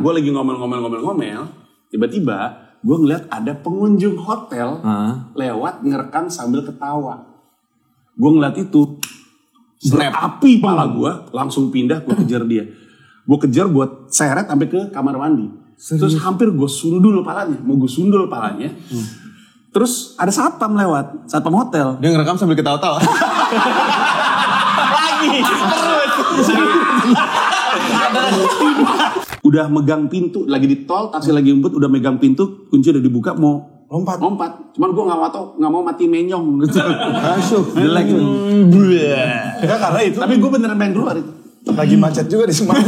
gue lagi ngomel-ngomel, tiba-tiba gue ngeliat ada pengunjung hotel lewat ngerekam sambil ketawa. Gue ngeliat itu, berapi pala gue, langsung pindah, gue kejar dia. Gue kejar, gue seret sampai ke kamar mandi. Terus hampir gue sundul palanya, Terus ada satpam lewat, satpam hotel. Dia ngerekam sambil ketawa-tawa. Lagi, terus. Udah megang pintu, lagi di tol, taksi lagi ngumpet, udah megang pintu, kunci udah dibuka, mau lompat. Cuman gue nggak mau mati menyong gitu. Masuk. Jelek. Ya karena itu. Tapi gue beneran pengen keluar itu. Lagi macet juga di Semarang.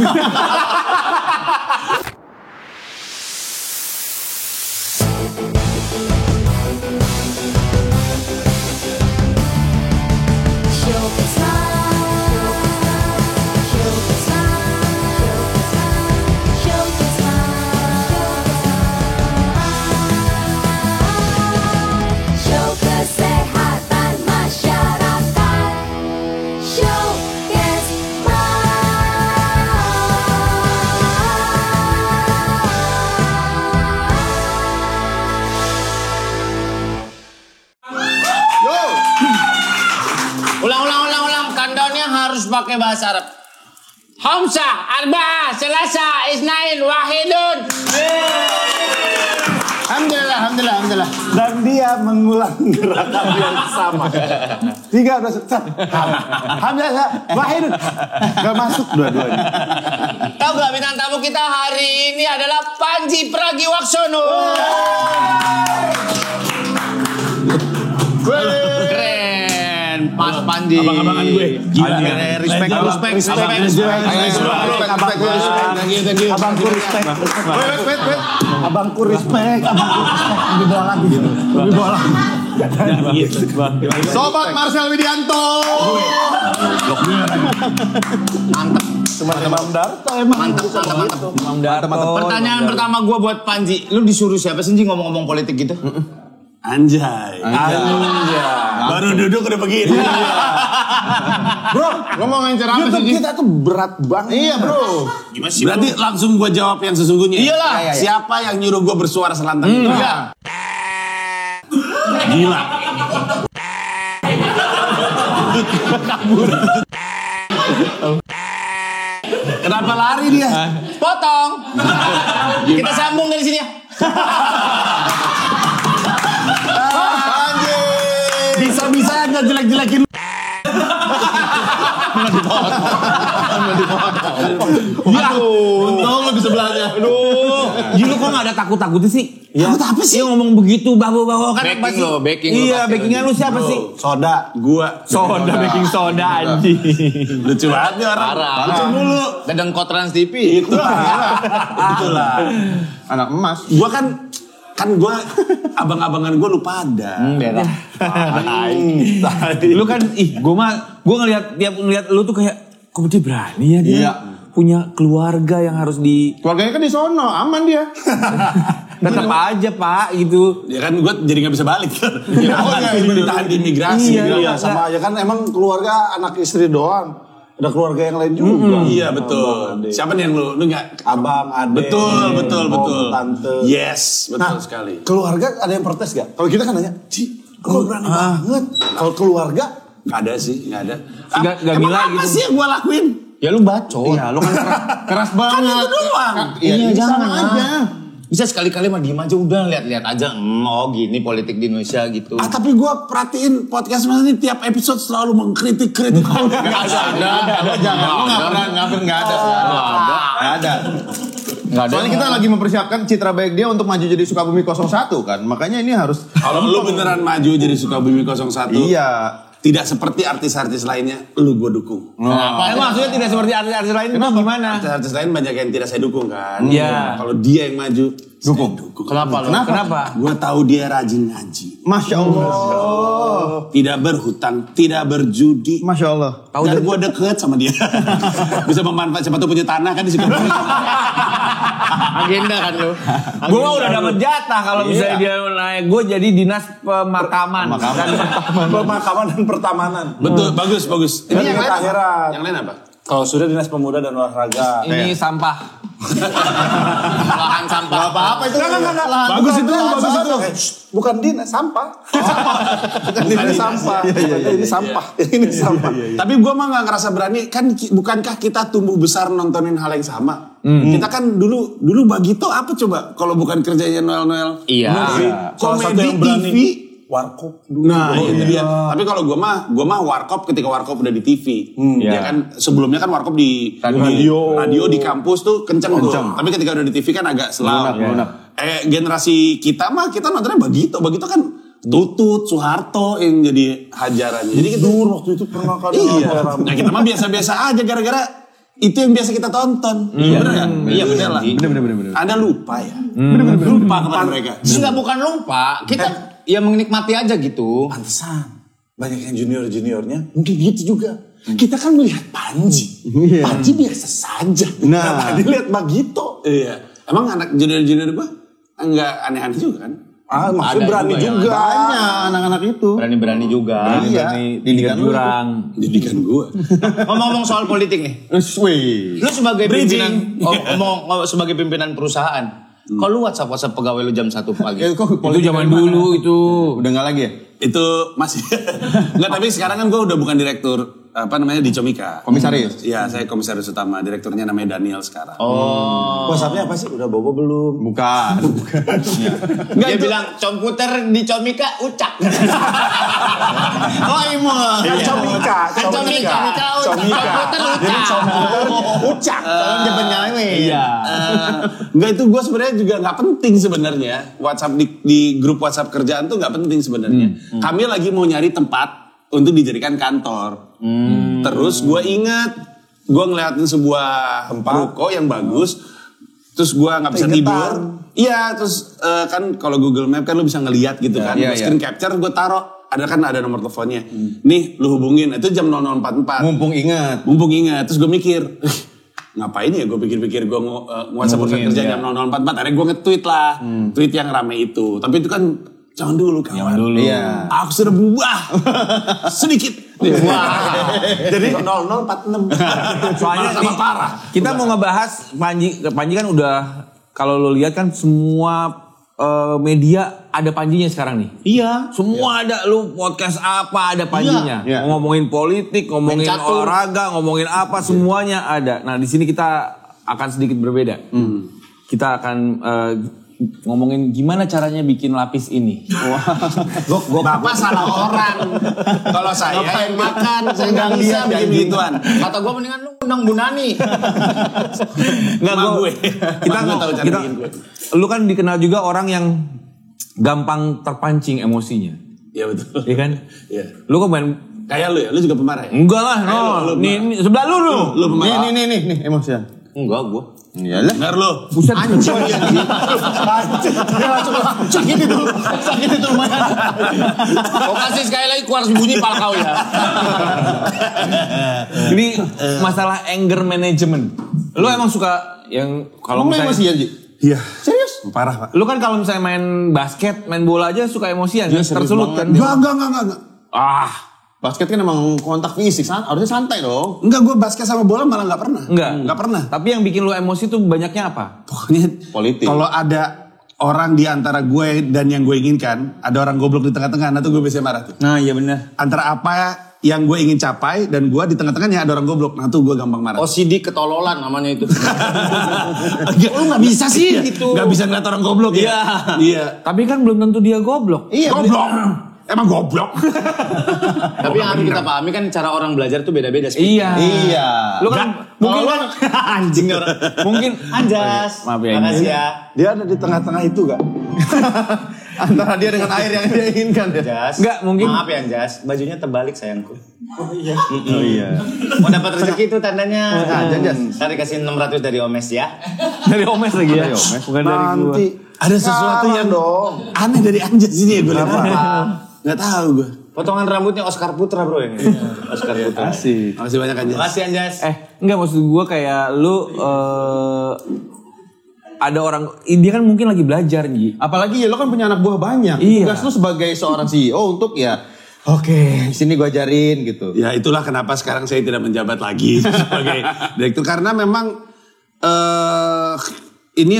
Ulang. Countdownnya harus pakai bahasa Arab. Hamsah, arba'ah, selasa, isnain, wahidun. Alhamdulillah. Dan dia mengulang gerakan yang sama. 13. Hamzah, wahidun. Gak masuk dua-duanya. Tahu gak bintang tamu kita hari ini adalah Panji Pragiwaksono. Keren, Mas Panji. Abang-abangan gue. Gila, respect. Abangku respect. Lebih bola lagi. Sobat Marcel Widianto. Mantep. Cuma Imam Darto emang. Mantep. Pertanyaan pertama gue buat Panji. Lu disuruh siapa sih ngomong-ngomong politik gitu? Anjay. Baru duduk udah begini. Bro, Ngomongin cara apa YouTube sih? kita tuh berat banget. Iya bro. Gimana sih? Berarti langsung gue jawab yang sesungguhnya. Iyalah. Siapa yang nyuruh gue bersuara selantang itu? Iya. Gila. Kenapa lari dia? Potong. Kita sambung dari sini ya. Bisa-bisa nggak jelek-jelekin. Untung lu di sebelahnya. Lu kok gak ada takut-takutnya sih? Ya, takut apa sih? Dia ngomong begitu bawa-bawa kan Backing pasti. lo, backing lo Iya, pasti. backingan lu siapa sih? Soda. Gua. Soda, baking soda anjing. Lucu banget nih orang. Parah. Lucu mulu. Dedengkot Trans TV. Itulah. Anak emas. Gua kan gue abang-abangan gue lupa ada. Lu kan gue ngeliat lu tuh kayak kok dia berani ya dia. Iya. Punya keluarga yang harus Keluarganya kan di sono, aman dia. tetap aja Pak gitu. Ya kan gue jadi nggak bisa balik. Ditahan di imigrasi. Iya, sama aja kan emang keluarga anak istri doang. Ada keluarga yang lain juga. Iya betul. Siapa nih yang lu nggak? Abang, adek. Betul. Tante. Yes, betul sekali. Keluarga ada yang protes gak? Kalau kita kan nanya, kok berani banget. Kalau keluarga, Nggak ada sih, nggak ada. Nggak Emang gila apa gitu. sih yang gue lakuin? Ya lu bacot. Iya, lu kan keras banget. Kan itu doang. Iya, jangan sama aja. Bisa sekali-kali mah diem aja udah lihat-lihat aja. Oh gini politik di Indonesia gitu. Tapi gue perhatiin podcast mas ini tiap episode selalu mengkritik-kritik. Nggak ada. Jangan. Lu nggak ada. Soalnya kita lagi mempersiapkan citra baik dia untuk maju jadi Sukabumi 01 kan. Makanya ini harus. Kalau lu beneran maju jadi Sukabumi 01. Iya. Tidak seperti artis-artis lainnya, lu gue dukung. Maksudnya tidak seperti artis-artis lain itu gimana? Artis-artis lain banyak yang tidak saya dukung kan. Iya. Kalau dia yang maju, Dukung. saya dukung. Kenapa? Gue tahu dia rajin ngaji. Masya Allah. Tidak berhutang, tidak berjudi. Masya Allah. Dan gue deket sama dia. Bisa memanfaat, siapa tuh punya tanah kan di Sukabumi. Agenda kan lu. Gue udah dapet jatah kalau misalnya dia naik. Gue jadi dinas pemakaman. pemakaman dan pertamanan. Betul, bagus. Ini yang lain Yang lain apa? Kalau sudah dinas pemuda dan olahraga. Ini sampah. sampah. Gak apa-apa itu. Enggak. Bagus itu, bagus itu. Bukan Dina, sampah. Bukan sampah. Ini sampah. Ini sampah. Tapi gue mah gak ngerasa berani. Kan bukankah kita tumbuh besar nontonin hal yang sama? Kita kan dulu Bagito apa coba? Kalau bukan kerjanya Noel. Iya. Salah satu Komedi yang berani. TV. Warkop dulu. Nah itu dia. Tapi kalau gue mah Warkop ketika Warkop udah di TV. Ya kan sebelumnya kan Warkop di radio di kampus tuh kenceng tuh. Tapi ketika udah di TV kan agak selau. Generasi kita mah kita nontonnya Bagito. Bagito kan Tutut, Soeharto yang jadi hajarannya. Jadi kita waktu itu pernah kali. iya. Nah kita mah biasa-biasa aja gara-gara itu yang biasa kita tonton. Bener kan? Iya bener lah. Bener. Anda lupa ya. Lupa kepada mereka. Enggak, bukan lupa. Kita ya menikmati aja gitu. Pantesan. Banyak yang junior-juniornya mungkin gitu juga. Kita kan melihat Panji. Panji biasa saja. Nah, tadi lihat Bagito. Iya. Emang anak junior-junior gue enggak aneh-aneh juga kan? Maksudnya berani juga. Banyak anak-anak itu. Berani-berani juga. Didikan jurang. Didikan gue. Ngomong-ngomong soal politik nih. Lu sebagai pimpinan sebagai pimpinan perusahaan. Kalau lu WhatsApp pegawai lu jam 1 pagi. Itu zaman dulu itu. Udah gak lagi ya? Itu masih enggak, tapi sekarang kan gue udah bukan direktur di Comika. Komisaris? Iya, saya komisaris utama. Direkturnya namanya Daniel sekarang. WhatsAppnya apa sih? Udah bobo belum? Bukan. Dia bilang komputer di Comika ucak. Oh iya. Comika. Komputer ucak. Ucak. Iya. Enggak, itu gue sebenarnya juga nggak penting sebenarnya. WhatsApp di grup WhatsApp kerjaan tuh nggak penting sebenarnya. Kami lagi mau nyari tempat untuk dijadikan kantor. Terus gue ingat, gue ngeliatin sebuah ruko yang bagus. Terus gue nggak bisa tidur. Iya, terus kan kalau Google Map kan lu bisa ngeliat gitu kan. Screen capture gue taruh. Ada nomor teleponnya. Nih lu hubungin. Itu jam 00.44. Mumpung ingat. Terus gue mikir, ngapain ya gue pikir-pikir gue WhatsApp kerja jam 00.44. Akhirnya gue nge-tweet lah. Tweet yang rame itu. Tapi itu kan jangan dulu kawan. Iya. Aku sudah berubah. Sedikit. Wah. Jadi 0046. Soalnya sama parah. Kita mau ngebahas Panji kan udah, kalau lo lihat kan semua media ada Panjinya sekarang nih. Iya. Semua ada, lu podcast apa ada Panjinya. Iya. Ngomongin politik, ngomongin Mencatur. olahraga, ngomongin apa semuanya ada. Nah di sini kita akan sedikit berbeda. Kita akan ngomongin gimana caranya bikin lapis ini. Bapak salah orang. Kalau saya yang makan, saya nggak bisa bikin gituan. Kata gue mendingan lu undang Bu Nani. Nggak, gue. Kita tahu cara bikin gue. lu kan dikenal juga orang yang gampang terpancing emosinya. Iya betul. Iya kan? Iya. Lu kan main Kayak lu ya, lu juga pemarah ya? enggak lah, lu nih sebelah lu. Lu pemarah. Nih emosian. Enggak gue. Iyalah. Dengar lu. Buset. Anjing. Sakit itu lumayan. Kau kasih sekali lagi keluar bunyi pal kau ya. Ini masalah anger management. Lu emang suka yang kalau misalnya emosian, Ji? Iya. Serius? Parah, Pak. lu kan kalau misalnya main basket, main bola aja suka emosian, kan? Tersulut kan? Enggak. Basket kan emang kontak fisik, harusnya santai dong. Enggak, gue basket sama bola malah nggak pernah. Enggak pernah. Tapi yang bikin lu emosi tuh banyaknya apa? Pokoknya Politik. kalau ada orang di antara gue dan yang gue inginkan, ada orang goblok di tengah-tengah, nah tuh gue biasanya marah tuh. Nah iya benar. Antara apa yang gue ingin capai dan gue di tengah-tengahnya ada orang goblok, nah tuh gue gampang marah. OCD ketololan namanya itu. Lu nggak bisa sih gitu. Nggak bisa ngeliat orang goblok ya. Iya. Tapi kan belum tentu dia goblok. Iya. Goblok. Emang goblok. Tapi yang harus kita pahami kan cara orang belajar tuh beda-beda. Iya. Lu kan mungkin kan Anjing orang. mungkin Anjas. Maaf ya. Makasih ya. Dia ada di tengah-tengah itu gak? antara dia dengan air yang dia inginkan ya. Jas. Enggak, mungkin. Maaf ya Anjas, bajunya terbalik sayangku. Oh iya. Mau dapat rezeki itu tandanya. Aja, Jas. Ntar dikasih 600 dari Omes ya. Dari Omes lagi ya. Dari Omes. Bukan dari gua. Nanti Ada sesuatu yang dong. aneh dari Anjas ini ya gue lihat. Nggak tahu gue. Potongan rambutnya Oscar Putra bro yang ini. Oscar Putra. Asik. Makasih banyak Anjas. Makasih Anjas. Enggak, maksud gue kayak lu ada orang, dia kan mungkin lagi belajar Ji. Apalagi ya lo kan punya anak buah banyak. Iya. Tugas lo sebagai seorang CEO untuk ya oke, sini gue ajarin gitu. Ya itulah kenapa sekarang saya tidak menjabat lagi sebagai direktur. Karena memang ini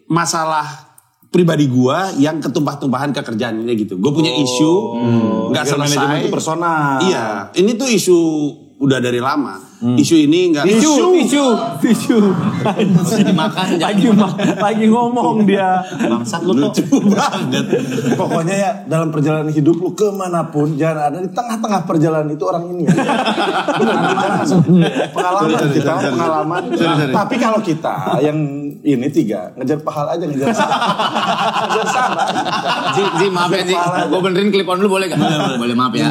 masalah pribadi gue yang ketumpah-tumpahan ke kerjaan ini gitu. Gue punya isu nggak selesai. Manajemen itu personal. Iya, ini tuh isu udah dari lama. Isu ini nggak Tisu. Dimakan Lagi ngomong dia. Bangsat lu lucu banget. Pokoknya ya dalam perjalanan hidup lu kemanapun jangan ada di tengah-tengah perjalanan itu orang ini. Pengalaman kita, pengalaman. Tapi kalau kita yang ini 3 ngejar pahala aja ngejar sama. Ji, maaf ya Ji. Gue benerin clip on lu boleh gak? Boleh, maaf ya.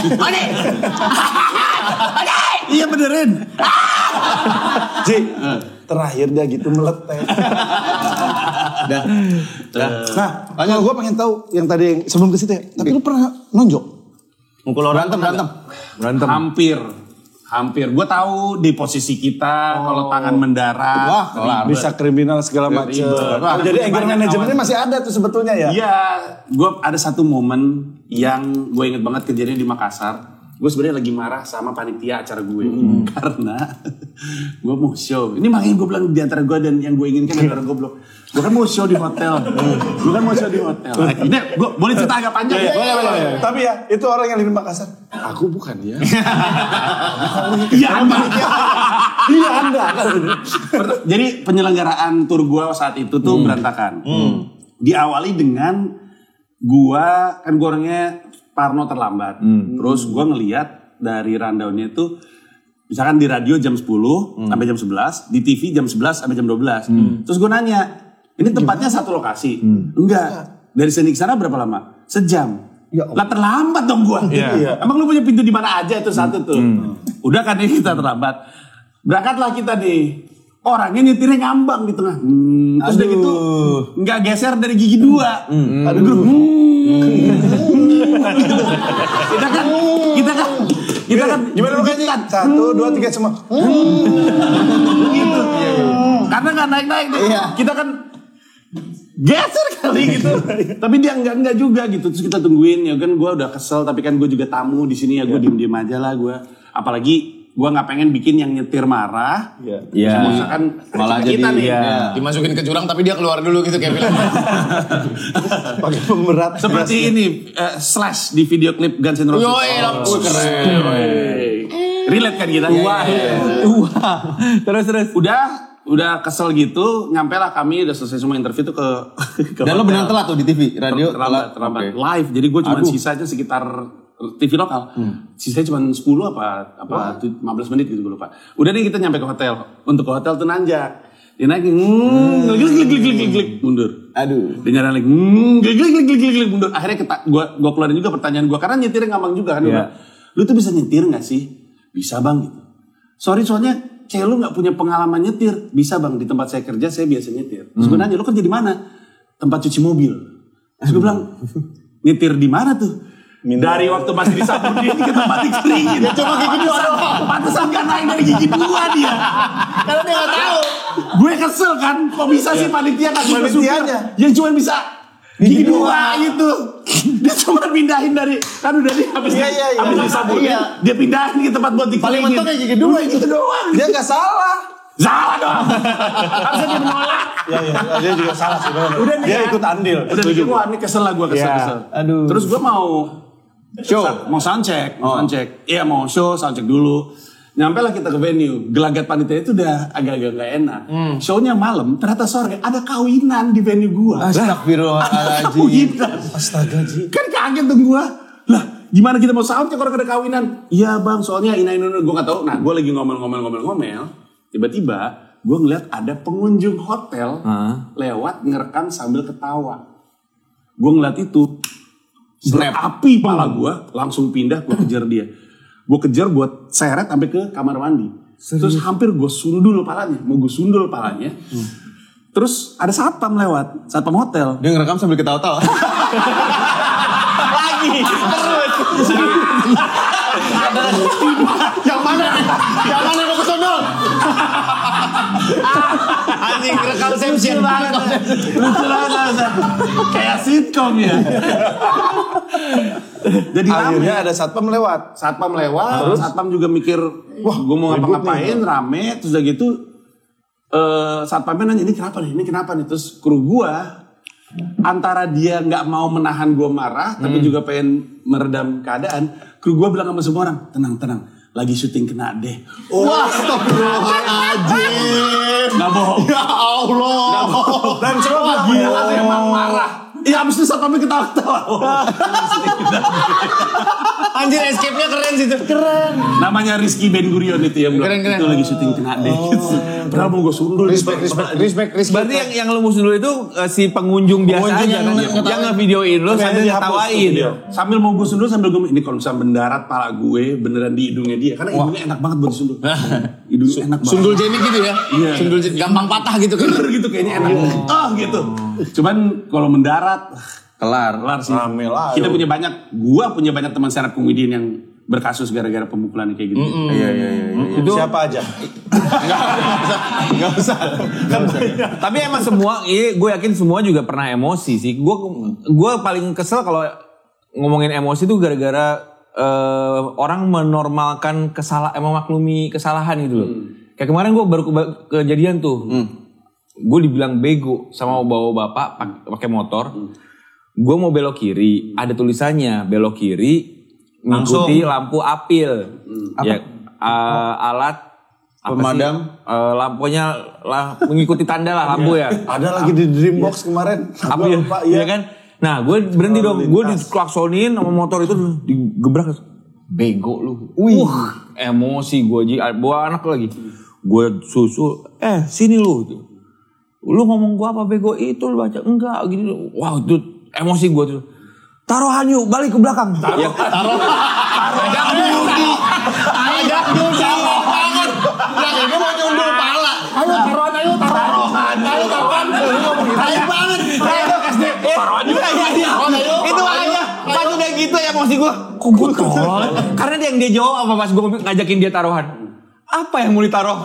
Ode! Iya benerin. Ji, terakhir dia gitu meletek. Nah, kalau gue pengen tahu yang tadi sebelum ke situ ya. Tapi lu pernah nonjok? Mukul orang berantem. Hampir. Gue tahu di posisi kita kalau tangan mendarat. Wah, bisa kriminal segala macam. Jadi anger manajemennya masih ada tuh sebetulnya ya? Iya, gue ada satu momen yang gue inget banget kejadian di Makassar. Gue sebenarnya lagi marah sama panitia acara gue karena gue mau show. Ini makanya gue bilang di antara gue dan yang gue inginkan adalah goblok. Gue kan mau show di hotel. Ini gue boleh cerita agak panjang ya? Boleh. Tapi ya itu orang yang di Makassar. Aku bukan dia. Iya Anda. Iya Anda. Jadi penyelenggaraan tur gue saat itu tuh berantakan. Diawali dengan gue kan gue orangnya Parno terlambat. Terus gue ngeliat dari rundownnya itu misalkan di radio jam 10 sampai jam 11, di TV jam 11 sampai jam 12. Terus gue nanya, ini tempatnya satu lokasi? Enggak. Dari sini ke sana berapa lama? Sejam. Lah terlambat dong gue. Emang lu punya pintu di mana aja itu satu tuh. Udah kan ini kita terlambat. Berangkatlah kita nih. Orangnya nyetirnya ngambang di tengah. Terus udah gitu nggak geser dari gigi 2. Aduh. Kita kan Gimana lu kayak 1, 2, 3 semua. gitu. Karena nggak naik deh. Kita kan geser kali gitu. Tapi dia enggak juga gitu. Terus kita tungguin ya kan, gue udah kesel tapi kan gue juga tamu di sini ya, gue diem aja lah gue. Apalagi gue nggak pengen bikin yang nyetir marah. Iya. Misalkan Malah kita jadi, nih. Dimasukin ke jurang tapi dia keluar dulu gitu kayak bilang. Pakai pemberat. Seperti ini Slash di video klip Guns N' Roses. Keren. Relate kan kita? Wah. Terus. Udah kesel gitu, nyampe lah kami udah selesai semua interview tuh ke Dan lo benar telat tuh di TV, radio terlambat. Okay. Live. Jadi gue cuma sisanya sekitar TV lokal. Sisanya cuma 10 apa 15 menit gitu gue lupa. Udah nih kita nyampe ke hotel. Untuk ke hotel tuh nanjak. Dia naik klik mundur. Aduh. Dia nyara lagi klik mundur. Akhirnya gue keluarin juga pertanyaan gue karena nyetirnya ngambang juga kan. Lu tuh bisa nyetir nggak sih? Bisa bang gitu. Sorry soalnya kayak lu gak punya pengalaman nyetir. Bisa bang, di tempat saya kerja saya biasa nyetir. Terus gue nanya, lu kerja di mana? Tempat cuci mobil. Terus gue bilang, nyetir di mana tuh? Dari waktu masih di Sapudi ke tempat dikeringin. Ya cuma gigi 2 doang. Pantesan gak naik dari gigi 2 dia. Karena dia gak tahu. Gue kesel kan, kok bisa sih panitia kasih Panitianya yang cuma bisa gigi 2 itu. Dia cuma pindahin dari, kan udah habis di Sapudi. Dia pindahin ke tempat buat dikeringin. paling mentok kayak gigi 2 itu doang. Dia gak salah. Salah dong. Harusnya dia menolak. Dia juga salah sih. Udah nih dia ya. ikut andil. Udah nih, wah ini kesel lah gue kesel. Aduh. Terus gue mau soundcheck. Iya mau soundcheck dulu. Nyampe lah kita ke venue. Gelagat panitia itu udah agak-agak gak enak. Show-nya malam, ternyata sore ada kawinan di venue gue. Astagfirullahaladzim. Astaga Ji. Kan kaget tuh gue. Lah gimana kita mau soundcheck orang ada kawinan? Iya bang, soalnya ini gue gak tahu. Nah gue lagi ngomel. Tiba-tiba gue ngeliat ada pengunjung hotel lewat ngerekam sambil ketawa. Gue ngeliat itu, berapi pala gue, langsung pindah gue kejar dia. Gue kejar, gue seret sampai ke kamar mandi. Terus hampir gue sundul palanya, Terus ada satpam lewat, satpam hotel. Dia ngerekam sambil ketawa-tawa. Lagi, terus. Yang mana mau ke sono? Anjing rekam Lucu banget. Kayak sitkom ya. Jadi akhirnya ada satpam lewat. Terus satpam juga mikir, wah gue mau ngapa-ngapain rame. Terus udah gitu satpamnya nanya, ini kenapa nih? Terus kru gue, antara dia nggak mau menahan gue marah, tapi juga pengen meredam keadaan, kru gue bilang sama semua orang, tenang, lagi syuting kena deh. Wah, astagfirullahaladzim. Nggak bohong. Ya Allah. Nggak bohong. Dan coba gila emang marah. Iya, abis itu satpamnya ketawa-ketawa. Anjir, escape-nya keren sih tuh. Keren. Namanya Rizky Ben Gurion itu yang bilang, Keren. itu lagi syuting kena deh. Padahal mau gue sundul. Respect. Berarti yang lu musuh dulu itu si pengunjung biasa aja kan? Yang nge-videoin lu sambil ngetawain. Sambil mau gue sundul sambil gue, ini kalau misalnya mendarat pala gue beneran di hidungnya dia. Karena hidungnya enak banget buat disundul. Hidungnya enak banget. Sundul jenik gitu ya? Iya. Sundul jenik, gampang patah gitu kan? Gitu kayaknya enak. Gitu. Cuman kalau mendarat, kelar sih. Kita gua punya banyak teman stand up comedian yang berkasus gara-gara pemukulan kayak gitu. Iya. Itu siapa aja? Enggak usah. Tapi emang semua, gue yakin semua juga pernah emosi sih. Gue paling kesel kalau ngomongin emosi itu gara-gara orang menormalkan memaklumi kesalahan gitu loh. Kayak kemarin gue baru kejadian tuh. Gue dibilang bego sama bawa bapak pakai motor. Gue mau belok kiri, ada tulisannya belok kiri mengikuti lampu apil. Ya, alat pemadam lampunya mengikuti tanda lah lampu ya. Ada lagi di Dreambox kemarin. Apil, iya kan? Nah, gue berhenti dong. Gue diklaksonin sama motor itu digebrak. Bego lu. Emosi gue bawa anak lagi. Gue susul. Sini lu. Lu ngomong gue apa bego itu lu baca enggak gini. Wah, itu emosi gue tuh. Taruhan yuk, balik ke belakang. Taruhan. Ajak judi. Banget. Ya, gue mau nyundul pala. Ayo taruhan. Ayo banget. Taruhan juga. Itu aja. Pas udah gitu emosi gue. Kok gue tolol? Karena dia jawab apa pas gue ngajakin dia taruhan. Apa yang mau ditaruh?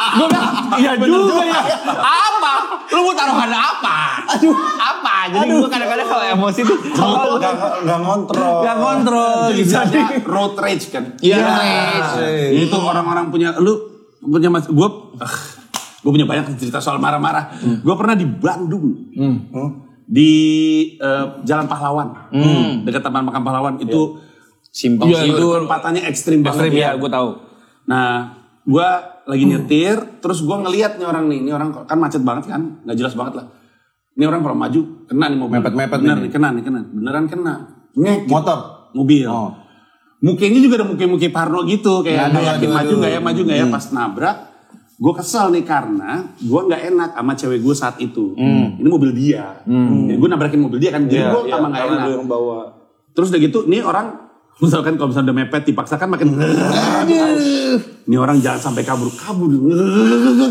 Gue bilang, iya juga ya. Apa? Lu mau taruhan apa? Apa? Jadi gue kadang-kadang kalau emosi tuh Gak ngontrol. Misalnya road rage kan. Iya. Itu orang-orang punya gue punya banyak cerita soal marah-marah. Gue pernah di Bandung. Di Jalan Pahlawan. Dekat Taman Makam Pahlawan itu Simpang itu tempatannya ekstrim banget. ya, gue tahu. Nah, gue lagi nyetir, terus gue ngeliat nih orang kan macet banget kan, nggak jelas banget lah. Ini orang kalau maju kena nih mobil. Mepet-mepet bener nih. kena, beneran kena. Ngek, motor, mobil. Oh. Mukanya juga ada muka Parno gitu, kayak nggak yakin maju nggak ya pas nabrak. Gue kesel nih karena gue nggak enak sama cewek gue saat itu. Ini mobil dia, jadi gue nabrakin mobil dia kan, jadi gue tambah nggak enak. Terus udah gitu, nih orang misalkan kalau misalnya udah mepet dipaksakan makin ini orang jangan sampai kabur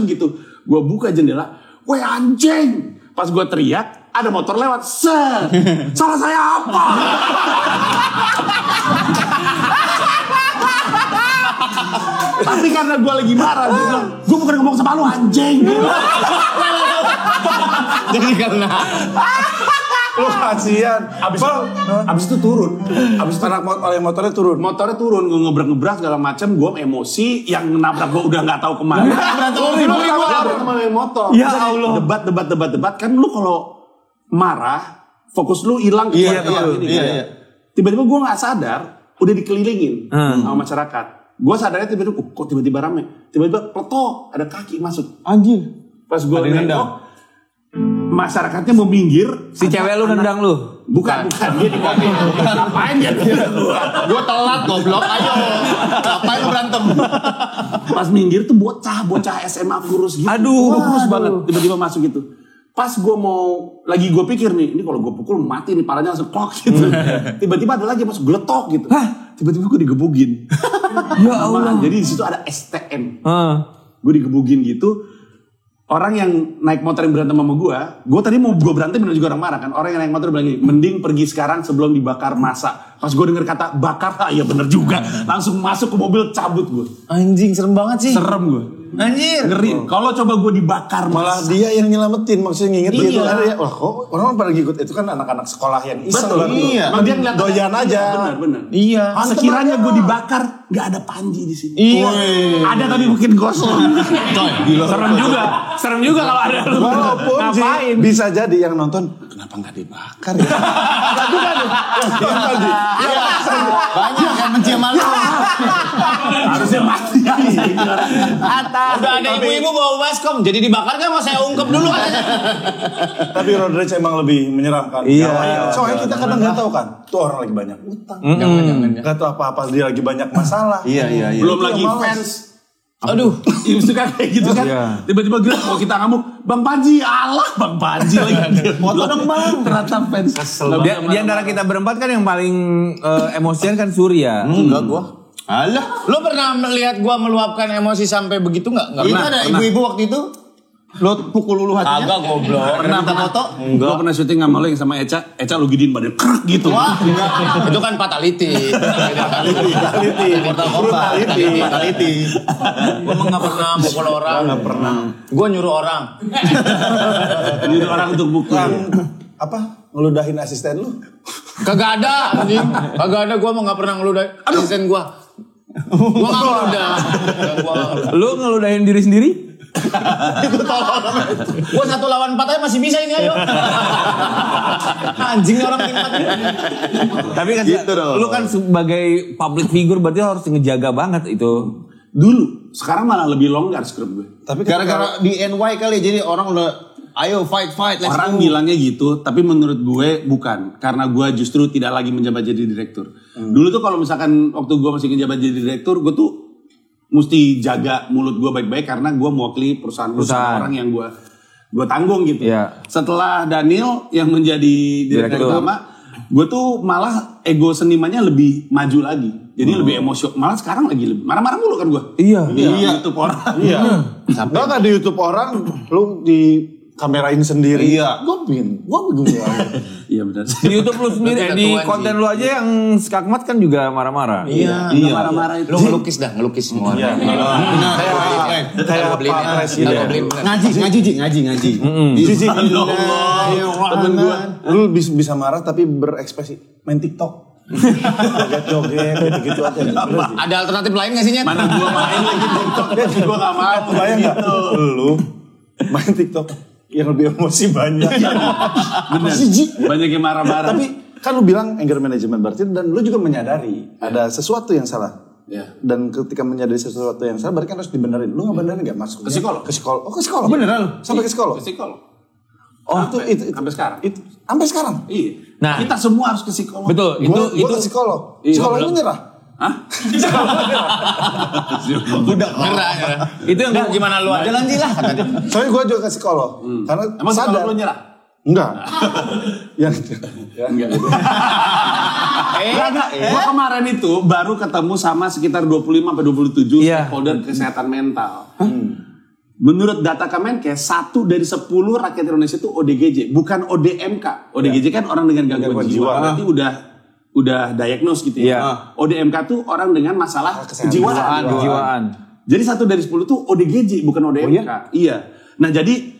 gitu. Gue buka jendela, weh anjing. Pas gue teriak, ada motor lewat. Salah saya apa? Tapi karena gue lagi marah, dia bilang, gue bukan ngomong sama lu anjing. Jadi karena Lu kasihan. Abis itu turun. Abis itu anak motornya turun. Motornya turun, gue ngebrak segala macam. Gue emosi, yang nabrak gue udah nggak tahu kemana. Berantem sama motor. Ya Allah. Debat. Kan lu kalau marah, fokus lu hilang ke Iya. Tiba-tiba gue nggak sadar, udah dikelilingin sama masyarakat. Gue sadarnya tiba-tiba, kok tiba-tiba rame. Tiba-tiba pletok, ada kaki masuk. Anjir. Pas gue nengok, masyarakatnya mau minggir. Si cewek lu nendang lu? Bukan. Dia di mobil. Ngapain dia gue telat goblok. Ayo. Ngapain lu berantem? Pas minggir tuh bocah SMA kurus gitu. Aduh. Kurus banget. Tiba-tiba masuk gitu. Pas gue gue pikir nih, ini kalau gue pukul mati nih, palanya langsung klok gitu. Tiba-tiba ada lagi masuk geletok gitu. Tiba-tiba gue digebugin. Ya Allah. Jadi di situ ada STM. Gue digebugin gitu. Orang yang naik motor yang berantem sama gue tadi mau gue berantem dan juga orang marah kan. Orang yang naik motor bilang gini, mending pergi sekarang sebelum dibakar massa. Pas gue denger kata bakar, ya bener juga. Langsung masuk ke mobil, cabut gue. Anjing serem banget sih. Serem gue. Anjir. Ngeri. Kalau coba gue dibakar Malah dia yang nyelamatin, maksudnya ngingetin itu ada ya. Wah kok orang pada ngikut itu kan anak-anak sekolah yang iseng. Betul, iya. Dia ngeliat doyan aja. Benar. Iya. Sekiranya gue dibakar, nggak ada Panji di sini. Iya. Ada tapi mungkin gosong. Serem juga kalau ada lu. Walaupun Ngapain? bisa jadi yang nonton, kenapa nggak dibakar ya? Banyak yang mencium malu. Harusnya mati. Udah ada ibu-ibu bawa baskom, jadi dibakar kan mau saya ungkep dulu katanya. Tapi Road Rage emang lebih menyeramkan. Iya. Soalnya kita kadang nggak tahu kan, tuh orang lagi banyak utang. Jangan. Nggak tahu apa-apa, dia lagi banyak masalah. Iya. Belum Itu lagi yang malas. fans. Aduh. Yang suka kayak gitu kan. Tiba-tiba gerak mau kita ngamuk. Bang Panji, Allah Bang Panji lagi. Foto dong Bang. Ternyata fans. Di antara kita berempat kan yang paling emosian kan Surya. Enggak gua. Alah, lo pernah melihat gua meluapkan emosi sampai begitu nggak? Itu ada ibu-ibu waktu itu. Lo pukul ulu hatinya. Agak goblok. Pernah foto? Gue pernah syuting sama lo yang sama Eca lu gidein badan kerak gitu. Wah, itu kan fatality. Fatality. Gue emang nggak pernah mukul orang. Nggak pernah. Gue nyuruh orang. Nyuruh orang untuk bukan. Apa? Ngeludahin asisten lu? Kagak ada, anjing. Kagak ada. Gue emang nggak pernah ngeludahin asisten gue. Gue nggak ngeludah. Lu ngeludahin diri sendiri? Itu tolong. Gue 1 lawan 4 aja masih bisa ini, ayo. Anjing orang timpat. Tapi kan Gitu dong. lu kan sebagai public figure berarti harus ngejaga banget itu. Dulu, sekarang malah lebih longgar script gue. Tapi Gara-gara di NY kali jadi orang udah ayo fight let's Orang go. bilangnya gitu, tapi menurut gue bukan. Karena gue justru tidak lagi menjabat jadi direktur. Dulu tuh kalau misalkan waktu gue masih menjabat jadi direktur, gue tuh mesti jaga mulut gue baik-baik karena gue mewakili perusahaan orang yang gue tanggung gitu. Iya. Setelah Daniel yang menjadi direktur utama, gue tuh malah ego senimannya lebih maju lagi. Jadi lebih emosional. Malah sekarang lagi lebih marah-marah mulu kan gue. Iya. Di YouTube orang. Iya. Sampai kan di YouTube orang, lu di kamerain sendiri. Iya. Gue begini. Iya benar. Di YouTube lu sendiri, Udah di ketuaan konten sih. lu aja yang skakmat kan juga marah-marah. Iya. Marah-marah itu. Lu ngelukis semua. Iya. Kayak Pak Presiden. Ngaji. Cici temen gue, lu bisa marah tapi berekspresi main TikTok. Joget-joget gitu-gitu aja. Ada alternatif lain gak sih, Nyet? Mana gue main lagi TikTok. Gue gak mau. Bayang gak? Lu main TikTok yang lebih emosi banyak. Bener. Banyak yang marah-marah. Tapi kan lu bilang anger management berarti dan lu juga menyadari ada sesuatu yang salah. Ya. Dan ketika menyadari sesuatu yang salah berarti kan harus dibenerin. Lu nggak benerin nggak masuk? Ke psikolog. Ke psikolog. Oh ke psikolog. Beneran? Sampai ke psikolog. Ke psikolog. Oh itu sampai sekarang. Itu sampai sekarang. Iya. Nah. Kita semua harus ke psikolog. Betul, Gua itu ke psikolog. Iya, Psikolog belum. lu nyerah. Hah? Nyerah. itu yang Udah, gimana lu aja nanti lah kata dia. Soalnya gue juga ke psikolog. Karena Emang sadar. psikolog lu nyerah? Enggak. Gua kemarin itu baru ketemu sama sekitar 25-27 Iya. stakeholder kesehatan mental. Menurut data Kemenkes, 1 dari 10 rakyat Indonesia itu ODGJ, bukan ODMK. ODGJ kan orang dengan gangguan jiwa. Berarti udah diagnose gitu ya. Iya. ODMK tuh orang dengan masalah kejiwaan. Jadi 1 dari 10 tuh ODGJ, bukan ODMK. Iya. Nah jadi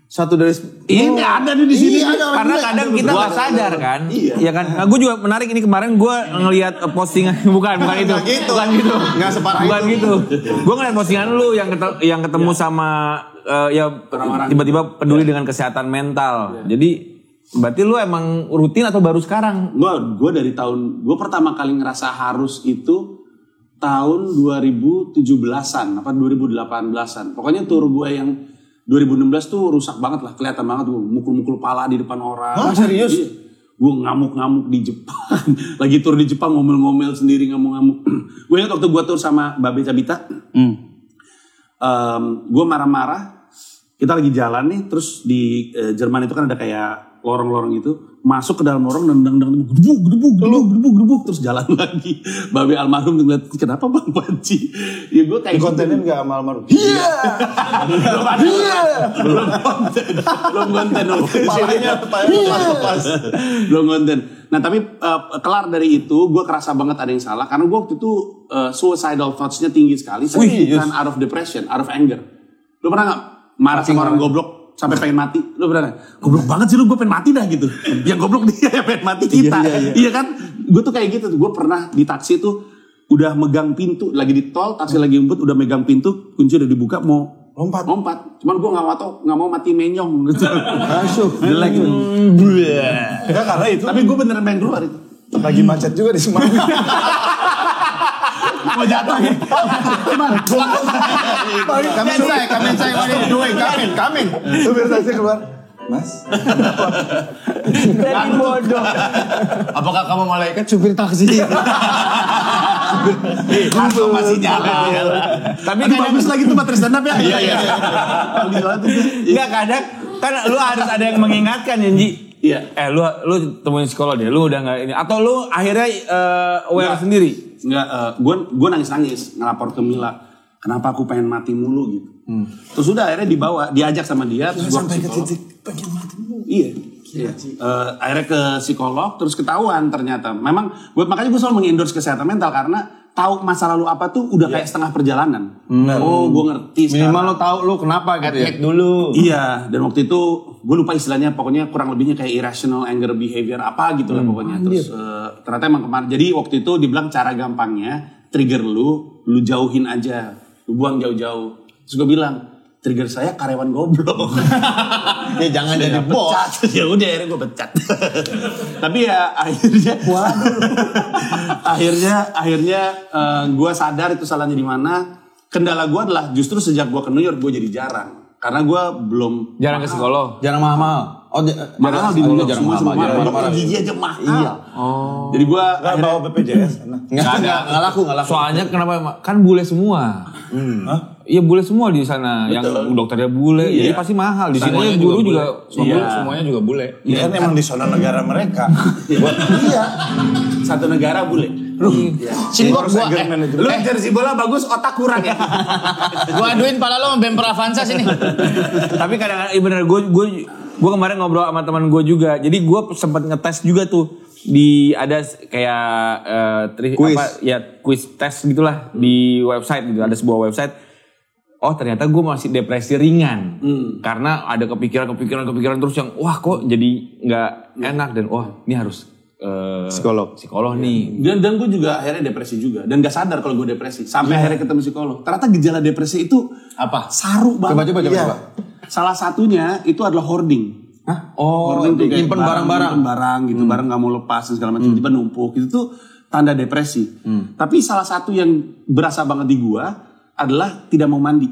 1 dari ini ada di sini. karena kadang kita nggak sadar kan. Iya. kan. Nah, gue juga menarik ini kemarin gue ngelihat postingan bukan itu. Bukan gitu. Nggak separah bukan itu. gitu. Gue ngeliat postingan lu yang ketemu sama Orang-orang. tiba-tiba peduli dengan kesehatan mental. Jadi berarti lu emang rutin atau baru sekarang? Gue dari gue pertama kali ngerasa harus itu tahun 2017-an apa 2018-an. Pokoknya tour gue yang 2016 tuh rusak banget lah, kelihatan banget gue mukul-mukul pala di depan orang. Hah, serius? Iya. Gue ngamuk-ngamuk di Jepang. Lagi tour di Jepang ngomel-ngomel sendiri ngamuk-ngamuk. Gue ingat waktu gue tour sama Babe Cabita. Gue marah-marah. Kita lagi jalan nih, terus di Jerman itu kan ada kayak lorong-lorong itu, masuk ke dalam lorong nendang gedebuk terus jalan lagi. Babe almarhum ngeliat, kenapa Bang Panji? Ya gue kayak kontenin gak sama almarhum? Iya. Belum konten. Belum konten. Nah tapi kelar dari itu, gue kerasa banget ada yang salah. Karena gue waktu itu suicidal thoughts-nya tinggi sekali. Tapi bukan out of depression, out of anger. Lu pernah gak marah sama orang goblok? Sampai pengen mati, lu beneran? Goblok banget sih lu, gue pengen mati dah gitu. Yang goblok dia yang pengen mati kita. Iya kan? Gue tuh kayak gitu tuh. Gue pernah di taksi tuh udah megang pintu, lagi di tol, taksi lagi ngumpet, udah megang pintu, kunci udah dibuka, mau lompat. Cuman gue nggak mau mati menyong gitu. Masuk. Jelek. Enggak, karena itu. Tapi gue beneran pengen keluar itu. Lagi macet juga di Semarang. Mau jatuh ya? Kamen saya, what are you doing? Kamen. Supir taksi keluar. Mas? Jadi bodoh. Apakah kamu malaikat supir taksi? Langsung masih jalan. Tapi bagus lagi tuh materi stand up ya. Iya. Enggak, kadang kan lu harus ada yang mengingatkan ya, Ji. Iya. Lu temuin psikolog deh, lu udah nggak ini, atau lu akhirnya aware sendiri? Enggak, gue nangis ngelapor ke Mila. Kenapa aku pengen mati mulu gitu. Terus udah akhirnya diajak sama dia. Terus Sampai ke titik pengen mati mulu. Iya. Akhirnya ke psikolog, terus ketahuan ternyata. Memang, makanya gue selalu mengendorse kesehatan mental karena tahu masa lalu apa tuh udah kayak setengah perjalanan. Oh, gue ngerti sekarang. Minimal lo tahu lo kenapa gitu ya. dulu. Iya, dan waktu itu gue lupa istilahnya, pokoknya kurang lebihnya kayak irrational anger behavior apa gitu lah pokoknya. Terus ternyata emang kemarin, jadi waktu itu dibilang cara gampangnya trigger lu jauhin aja, lu buang jauh-jauh. Terus gue bilang, trigger saya karyawan goblok. Ya jangan jadi bos. Ya udah akhirnya gue pecat. Tapi ya akhirnya gue sadar itu salahnya di mana. Kendala gue adalah justru sejak gue ke New York gue jadi jarang. Karena gue belum Jarang ke psikolog. Jarang mahal. mahal di New York, jarang semua mahal. dokter gigi aja mahal. Iya. Jadi gue Gak bawa BPJS. Nggak laku. Soalnya kenapa? Kan bule semua. Iya bule semua di sana. Yang dokternya bule, jadi pasti mahal. Di sini guru juga Semuanya juga bule. Iya kan emang di zona negara mereka. iya satu negara bule. Simbol gua Lu jersey bola bagus, otak kurang ya. gua aduin pala lo sama Bemper Avanza sini. Tapi kadang-kadang bener gue kemarin ngobrol sama teman gue juga. Jadi gue sempat ngetes juga tuh ada kayak quiz test gitulah di website gitu. Ada sebuah website. Oh ternyata gue masih depresi ringan karena ada kepikiran terus yang wah kok jadi nggak enak dan wah ini harus psikolog nih. Dan gue juga akhirnya depresi juga dan gak sadar kalau gue depresi sampai akhirnya ketemu psikolog. Ternyata gejala depresi itu Apa? Saru banget. Coba. Salah satunya itu adalah hoarding. Hoarding tuh kayak nyimpen barang-barang gitu, barang nggak mau lepas dan segala macam, tiba numpuk. Itu tuh tanda depresi. Tapi salah satu yang berasa banget di gua adalah tidak mau mandi.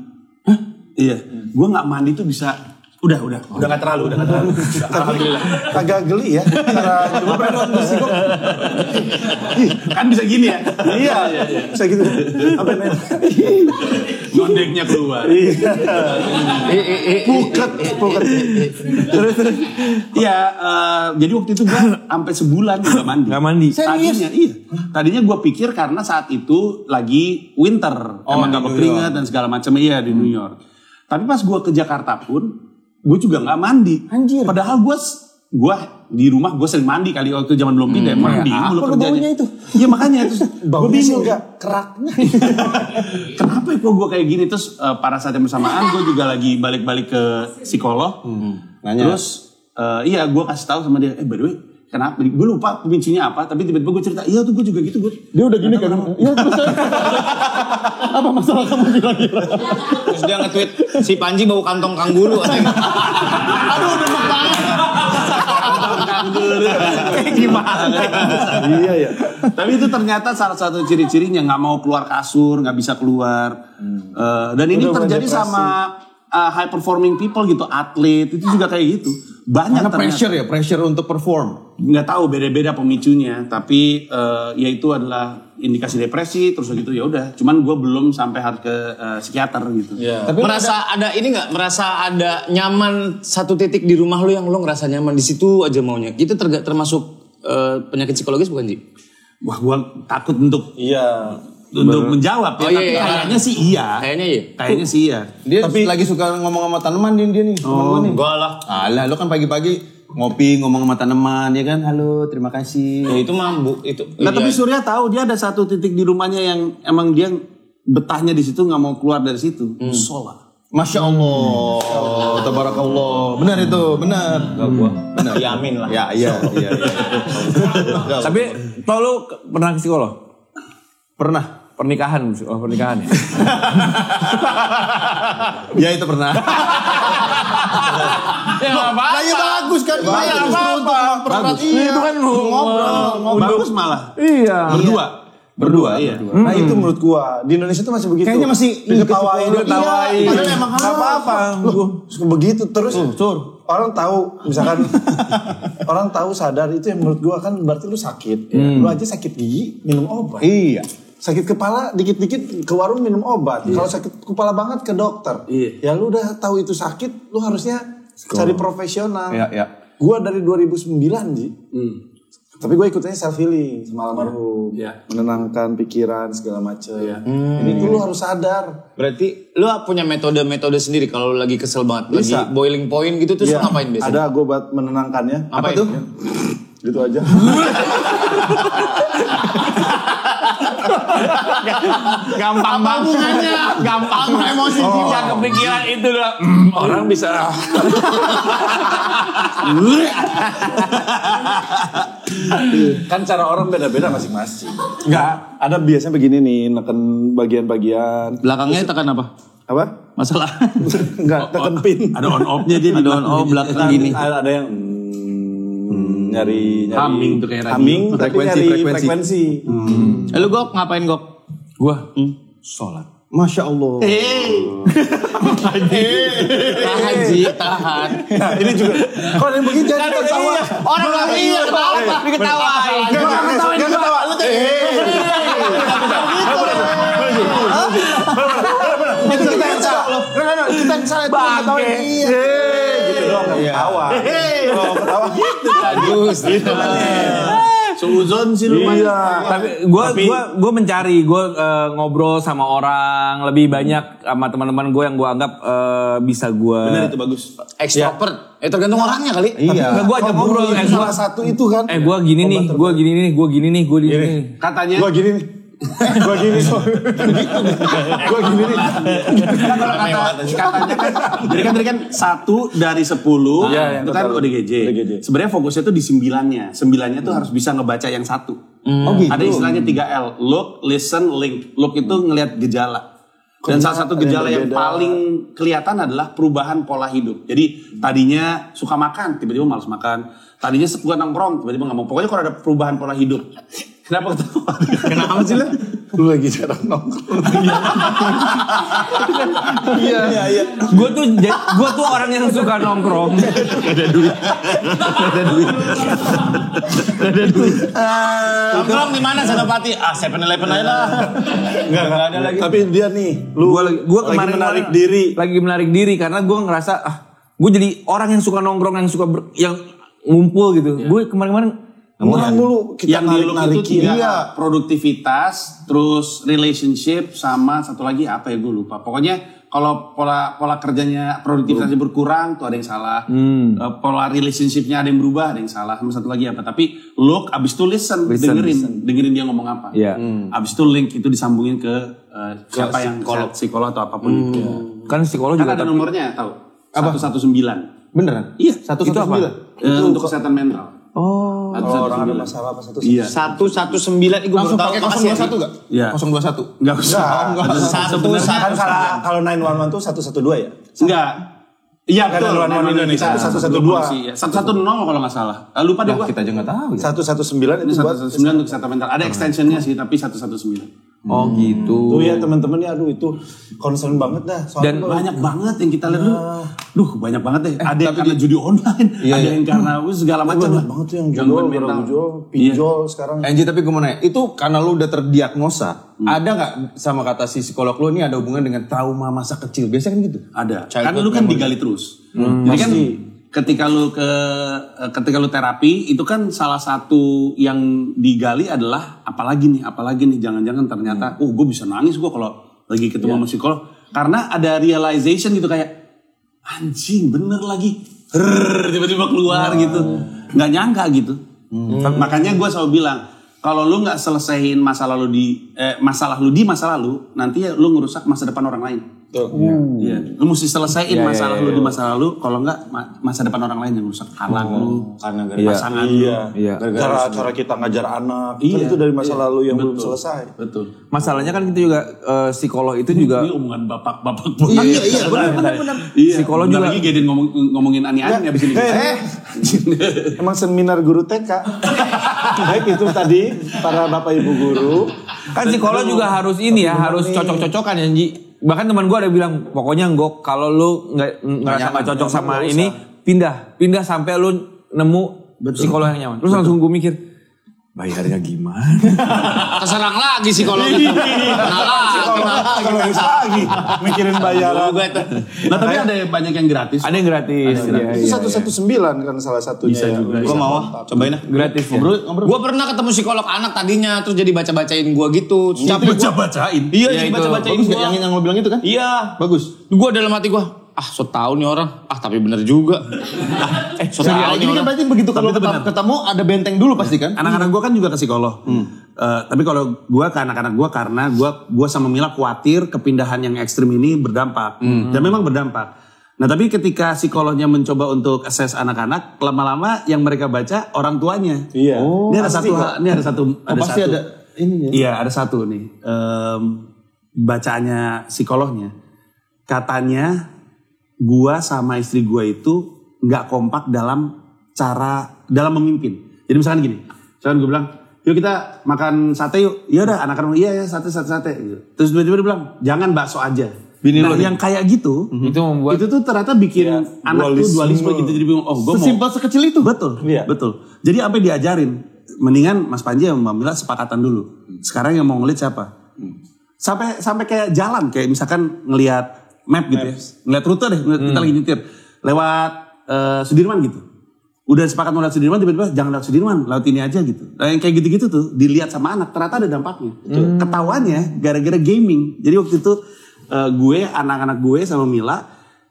Iya, gua nggak mandi tuh bisa. Udah nggak terlalu. Alhamdulillah. Agak geli ya. Cara coba pengen bersih kok. Kan bisa gini ya. Iya. Bisa gitu. Apa namanya? Ngondeknya keluar. Puket. Terus. Iya, jadi waktu itu gue sampai sebulan gak mandi. Gak mandi. Tadinya iya. Tadinya gue pikir karena saat itu lagi winter, emang gak berkeringat dan segala macam di New York. Tapi pas gue ke Jakarta pun, gue juga gak mandi. Anjir. Padahal gue di rumah gue sering mandi kali waktu zaman belum pindah mandi mulu kerjanya itu. Iya makanya terus gue bingung enggak keraknya. kenapa kok gue kayak gini. Terus pada saat yang bersamaan gue juga lagi balik ke psikolog. Nanya. Terus gue kasih tahu sama dia, by the way kenapa, gue lupa pemicunya apa, tapi tiba-tiba gue cerita, iya tuh gue juga gitu. Dia udah gini kan. Iya terus apa masalah kamu kira-kira? Terus dia nge-tweet si Panji bau kantong kanguru. Aduh udah banget. Gimana? Iya ya. Tapi itu ternyata salah satu ciri-cirinya nggak mau keluar kasur, nggak bisa keluar. Dan ini terjadi sama high performing people gitu, atlet itu juga kayak gitu. Banyak Karena pressure untuk perform. Nggak tahu beda-beda pemicunya, tapi ya itu adalah indikasi depresi terus gitu ya udah. Cuman gue belum sampai harus ke psikiater gitu. Tapi merasa ada ini nggak? Merasa ada nyaman satu titik di rumah lu yang lu ngerasa nyaman di situ aja maunya. Gitu termasuk penyakit psikologis bukan Ji? Wah gue takut untuk menjawab ya. Iya. Kayaknya sih iya. Kayaknya sih iya. Dia lagi suka ngomong sama tanaman dia nih. Temen gue nih. Enggak lah. Alah, lu kan pagi-pagi ngopi ngomong sama tanaman ya kan, halo terima kasih. Ya itu mambu itu. Nah tapi Surya tahu dia ada satu titik di rumahnya yang emang dia betahnya di situ nggak mau keluar dari situ. Sholat. Masya Allah, tabarakallah. Benar itu, benar. Enggak gua. Benar. Ya amin lah. Iya. Tapi tau lu pernah ke psikolog? Pernah. Pernikahan ya. Ya itu pernah. Ya apa? Nah, ya bagus kan. Bagus. Itu kan ngobrol. Bagus malah. Iya. Berdua. Iya. Nah itu menurut gua di Indonesia tuh masih begitu. Kayaknya masih diketawain. Iya, padahal emang Gak apa-apa. Loh, begitu terus. Orang tahu, misalkan orang tahu sadar itu yang menurut gua kan berarti lu sakit. Lu aja sakit gigi minum obat. Iya. Sakit kepala dikit-dikit ke warung minum obat. Kalau sakit kepala banget ke dokter. Ya lu udah tahu itu sakit, lu harusnya cari profesional. Iya. Gua dari 2009 Ji. Tapi gue ikutnya self healing sama almarhum, menenangkan pikiran segala macam. Ini tuh lu harus sadar. Berarti lu punya metode-metode sendiri kalau lu lagi kesel banget, Bisa. lagi boiling point gitu terus lu ngapain biasanya? Ada gue buat menenangkannya. Apa itu? Gitu aja. Gampang banget. Gampang emosi tidak kepikiran itu lah. Orang bisa. Kan cara orang beda-beda masing-masing. Enggak. Ada biasanya begini nih, neken bagian-bagian. Belakangnya tekan apa? Apa? Masalah. Enggak, teken pin. Ada on off-nya dia. Ada on off belakang gini. Ada yang nyari Humming tuh kayak radio. humming, tapi nyari frekuensi. Lu Gok ngapain Gok? Gua sholat. Masya Allah. Tahan Ji, tahan. Nah, ini juga. Kalau yang begini jangan ketawa. Orang lagi ketawa, diketawain. Enggak ketawa. Lu tuh. Itu kita yang salah. Kita yang salah itu ketawain. Iya. Gitu doang ketawa. Kalau ketawa gitu. Bagus. Seuzon sih lu. Iya. Tapi gue mencari, gue ngobrol sama orang lebih banyak sama teman-teman gue yang gue anggap bisa gue. Benar itu bagus. Extrovert. Tergantung orangnya kali. Iya. Gue ajak ngobrol. Salah satu itu kan. Gue gini nih. Katanya. Gue gini nih. Gue gini nih. Katanya kan, jadi kan 1 dari 10 itu kan ODGJ. Sebenarnya fokusnya tuh di 9-nya. 9-nya tuh harus bisa ngebaca yang 1. Gitu. Ada istilahnya 3L. Look, listen, link. Look itu ngelihat gejala. Dan salah satu gejala yang paling kelihatan adalah perubahan pola hidup. Jadi tadinya suka makan, tiba-tiba malas makan. Tadinya suka nongkrong, tiba-tiba nggak mau. Pokoknya kalau ada perubahan pola hidup. Kenapa ketawa? Kenapa sih lu? Lu lagi jarang nongkrong. Iya. Gue tuh orang yang suka nongkrong. Gak ada duit. Nongkrong di mana Senopati? 7-Eleven aja lah. Enggak ada lagi. Tapi dia nih, lu Gue lagi menarik diri. Lagi menarik diri karena gue ngerasa gue jadi orang yang suka nongkrong, yang suka yang ngumpul gitu. Gue kemarin-kemarin Orang dulu kita yang di look itu narik-narikin. produktivitas, terus relationship, sama satu lagi apa ya gue lupa. Pokoknya kalau pola kerjanya produktivitasnya berkurang tuh ada yang salah. Pola relationshipnya ada yang berubah, ada yang salah. Sama satu lagi apa? Tapi look, abis itu listen. Dengerin dia ngomong apa. Abis itu link itu disambungin ke siapa yang psikolog atau apapun itu. kan psikolog Kan juga ada nomornya tahu? Apa? 119. Beneran? Iya. 119. Untuk kesehatan mental. Kalau orang ada masalah apa satu. Iya. 119 gue Langsung baru tahu. pakai Makasih ya, 021 gak? Iya. 021. Enggak usah. Sebenarnya kan kalau 911 tuh 112 ya? Enggak. Iya Kan betul. ada 911 Indonesia, 112. 110 kalau nggak salah. Lupa deh gua. Kita aja gak tahu ya. 119 Ini itu buat 119 untuk kesehatan mental. Ada extensionnya sih, tapi 119. Oh gitu. Tuh ya teman-teman ya, aduh itu concern banget dah. Dan banyak banget yang kita lihat duh banyak banget deh. Ada yang karena judi online, ada yang karena segala macam banyak lah. banget tuh yang Gangguan jual, mental. pinjol sekarang. Anji, tapi gue mau nanya, itu karena lu udah terdiagnosa, ada nggak sama kata si psikolog lu ini ada hubungan dengan trauma masa kecil? Biasanya kan gitu. Ada. Kan lu kan digali terus. Jadi kan ketika lu terapi itu kan salah satu yang digali adalah apalagi nih jangan-jangan ternyata gue bisa nangis gue kalau lagi ketemu sama psikolog karena ada realization gitu kayak anjing bener lagi tiba-tiba keluar gitu nggak nyangka gitu. Makanya gue selalu bilang kalau lu nggak selesaiin masa lalu di masa lalu nanti ya lu ngerusak masa depan orang lain. Iya. Lu mesti selesaiin masalah lu di masa lalu, kalau enggak masa depan orang lain yang rusak. Anak lu, karena pasangan lu. Cara kita ngajar anak, kan itu dari masa lalu yang belum selesai. Betul. Masalahnya kan kita juga psikolog itu juga. Ini omongan bapak-bapak. Iya, benar. Psikolog juga. Lagi Gedin ngomongin ani-ani abis ini. Emang seminar guru TK. Baik itu tadi para bapak ibu guru. Kan psikolog juga harus ini ya, harus cocok-cocokan ya, Ji. Bahkan teman gue ada bilang, pokoknya Nggok kalau lu ngerasa nggak cocok sama ini, pindah sampai lu nemu psikolog yang nyaman. Terus langsung gue mikir, bayarnya gimana? Keserang lagi psikolognya. Lagi mikirin bayaran. Nah tapi ada banyak yang gratis. Ada yang gratis. Itu 119 kan salah satunya. Bisa juga. Gue mau cobain lah. Gratis ya. Gue pernah ketemu psikolog anak tadinya, terus jadi baca-bacain gue gitu. Baca-bacain. Iya, jadi baca-bacain gue. Yang lo bilang itu kan? Iya. Bagus. Gue dalam hati gue, so tau nih orang. Tapi bener juga. So tau nih Ini kan orang. berarti begitu kalau ketemu ada benteng dulu pasti kan? Anak-anak gue kan juga ke psikolog. Tapi kalau gue ke anak-anak gue karena gue sama Mila khawatir kepindahan yang ekstrim ini berdampak. Dan memang berdampak. Nah tapi ketika psikolognya mencoba untuk assess anak-anak, lama-lama yang mereka baca orang tuanya. Iya. Ini ada satu. Pasti ada ini ya. Iya ada satu nih. Bacaannya psikolognya. Katanya gua sama istri gua itu nggak kompak dalam memimpin. Jadi misalkan gini. Misalkan gue bilang, yuk kita makan sate yuk. Iya udah anak-anak iya sate. Gitu. Terus tiba-tiba dia bilang, jangan bakso aja. Yang kayak gitu, itu membuat itu tuh ternyata bikin anak tuh dualisme gitu. Jadi bingung, gue mau. Sesimpel sekecil itu. Betul, betul. Jadi sampai diajarin, mendingan Mas Panji sama Mbak Mila sepakatan dulu. Sekarang yang mau ngelit siapa? Sampai kayak jalan, kayak misalkan ngelihat map gitu ya. Ngelihat rute deh, kita lagi nyetir. Lewat Sudirman gitu. Udah sepakat mau lewat Sudirman, tiba-tiba jangan lewat Sudirman, lewat ini aja gitu. Nah yang kayak gitu-gitu tuh, dilihat sama anak, ternyata ada dampaknya. Ketahuannya gara-gara gaming. Jadi waktu itu anak-anak gue sama Mila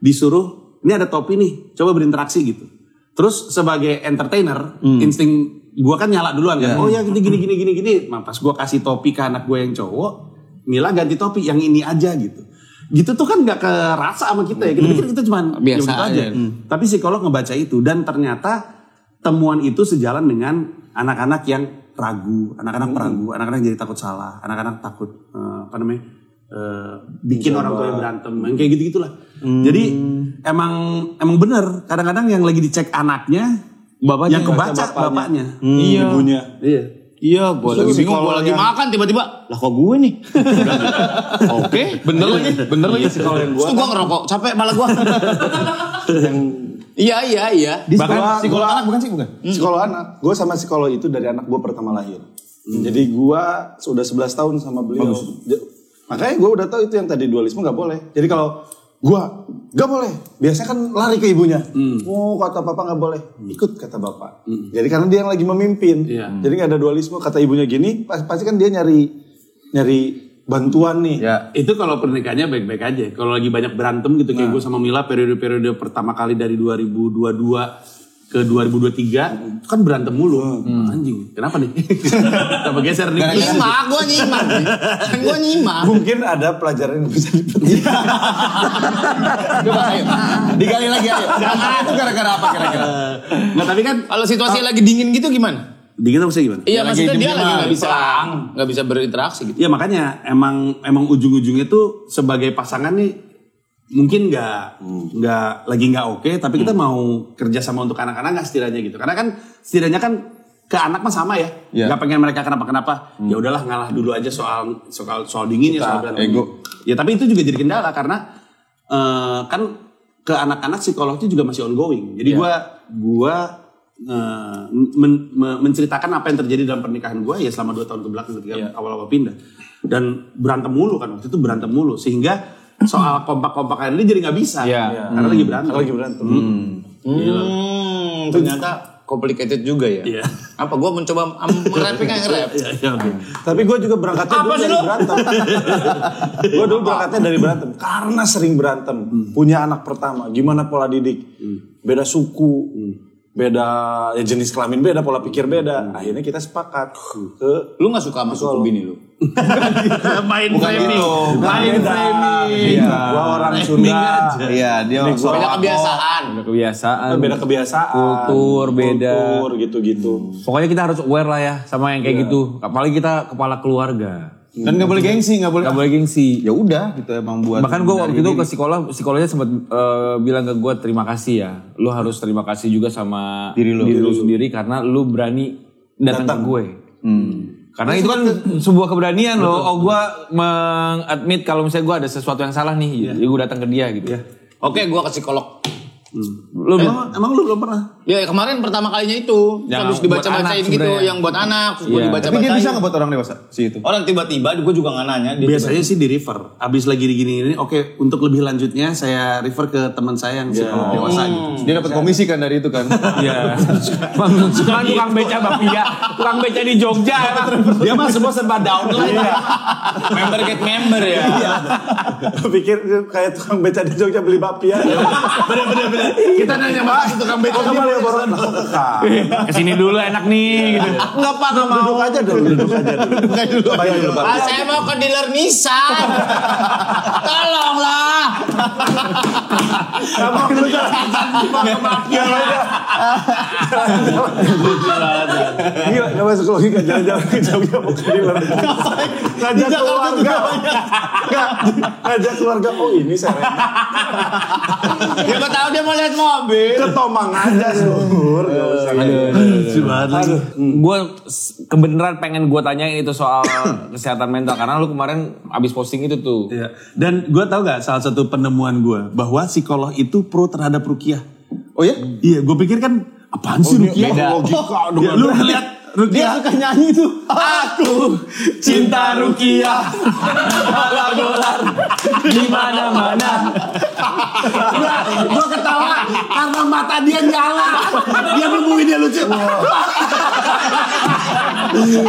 disuruh, ini ada topi nih, coba berinteraksi gitu. Terus sebagai entertainer, insting gue kan nyala duluan kan. Oh ya gini. Nah, pas gue kasih topi ke anak gue yang cowok, Mila ganti topi yang ini aja gitu. Gitu tuh kan gak kerasa sama kita ya. Kita pikir kita cuma biasa aja. Tapi psikolog ngebaca itu dan ternyata temuan itu sejalan dengan anak-anak yang ragu, anak-anak peragu, anak-anak jadi takut salah, anak-anak takut bikin orang tua yang berantem, yang kayak gitu-gitulah. Jadi emang bener kadang-kadang yang lagi dicek anaknya, bapaknya yang kebaca bapaknya, ibunya. Iya, gue lagi bingung, gue lagi makan tiba-tiba, lah kok gue nih? Oke, bener lagi. Psikolog yang Terus gue ngerokok, capek malah gue. Iya. Bahkan psikolog anak bukan? Psikolog anak. Gue sama psikolog itu dari anak gue pertama lahir. Jadi gue sudah 11 tahun sama beliau. Makanya gue udah tahu itu yang tadi dualisme gak boleh. Jadi kalau gue gak boleh, biasanya kan lari ke ibunya. Oh kata papa gak boleh, ikut kata bapak. Jadi karena dia yang lagi memimpin. Jadi gak ada dualisme, kata ibunya gini, pasti kan dia nyari bantuan nih. Ya itu kalau pernikahannya baik-baik aja. Kalau lagi banyak berantem gitu kayak gue sama Mila periode-periode pertama kali dari 2022 ke 2023 kan berantem mulu. Anjing, kenapa nih? Kenapa geser nih? Gue nyimak. Mungkin ada pelajaran yang bisa dipetik. Digali lagi ayo. Itu gara-gara apa kira-kira? Nggak, tapi kan Kalau situasi lagi dingin gitu gimana? dingin apa sih gimana? Iya, maksudnya dia lagi perang. nggak bisa berinteraksi gitu. Ya makanya emang ujung-ujungnya tuh sebagai pasangan nih mungkin nggak oke, tapi kita mau kerja sama untuk anak-anak nggak setidaknya gitu. Karena kan setidaknya kan ke anak mah sama ya, nggak pengen mereka kenapa-kenapa. Ya udahlah ngalah dulu aja soal dingin ya, soal berantem. Ego. Ya tapi itu juga jadi kendala karena kan ke anak-anak psikolognya juga masih ongoing. Jadi gue menceritakan apa yang terjadi dalam pernikahan gue ya selama 2 tahun kebelakang ketika awal-awal pindah. Dan berantem mulu kan, waktu itu berantem mulu sehingga soal kompak-kompakan ini jadi nggak bisa karena lagi berantem. Ternyata complicated juga ya. Iya. Apa gue mencoba nge-rapping kan nge-rap. Tapi gue juga berangkatnya dulu dari berantem. Gue dulu berangkatnya dari berantem. Karena sering berantem. Punya anak pertama. Gimana pola didik. Beda suku. Beda jenis kelamin beda. Pola pikir beda. Akhirnya kita sepakat. Lu gak suka sama suku bini lu? Main framing. Gue orang Sunda. Iya, dia Beda kebiasaan. Beda kebiasaan. Kultur beda. Kultur gitu-gitu. Pokoknya kita harus aware lah ya sama yang kayak gitu. Apalagi kita kepala keluarga. Dan nggak boleh gengsi, nggak boleh gengsi. Ya udah, gitu emang buat. Bahkan gue waktu itu ke psikolognya sempat bilang ke gue terima kasih ya. Lu harus terima kasih juga sama diri lu sendiri karena lu berani datang ke gue. Karena itu kan sebuah keberanian loh. Oh gue mengadmit kalau misalnya gue ada sesuatu yang salah nih, ya gue datang ke dia gitu. Oke, gue ke psikolog. Lu Emang lu belum pernah? Ya kemarin pertama kalinya itu. Yang Terus dibaca-bacain buat anak gitu. sebenarnya. Yang buat anak. Terus gue Tapi dibaca-bacain. dia bisa nggak buat orang dewasa si itu? Orang tiba-tiba gue juga gak nanya. Dia Biasanya sih di refer. Abis lagi gini ini, oke untuk lebih lanjutnya saya refer ke teman saya yang psikolog dewasa gitu. Dia dapat komisi kan dari itu kan? Iya. Sekarang tukang beca Bapia, tukang beca di Jogja. Dia mah semua serba downline. member get member ya. Pikir kayak tukang beca di Jogja beli bapia. Bener. Kita nanya makasih tukang beca. Kembali boron. Kesini dulu enak nih gitu. Enggak Pak, gak mau. Duduk aja dulu. Bayar dulu Pak, saya mau ke dealer Nissan. Tolonglah. Kamu dulu Gila, gak masuk logika. Jalan-jalan ke Jogja mau ke dealer. Ngajak keluarga. Ngajak keluarga. Oh ini Serena. Ya gue tahu dia mau lihat mobil. Ke Tomang aja Sur. Gak usah. Gue kebenaran pengen gue tanyain itu soal kesehatan mental karena lu kemarin abis posting itu tuh. Iya. Dan gue tau gak salah satu penemuan gue bahwa psikolog itu pro terhadap ruqyah. Oh ya? Iya, gue pikir kan apaan sih ruqyah? beda. Logika. Lu ngeliat ruqyah. Dia suka nyanyi tuh. Aku cinta ruqyah. Dolar di mana-mana. Gue ketawa karena mata dia nyala. Dia nemuin dia lucu.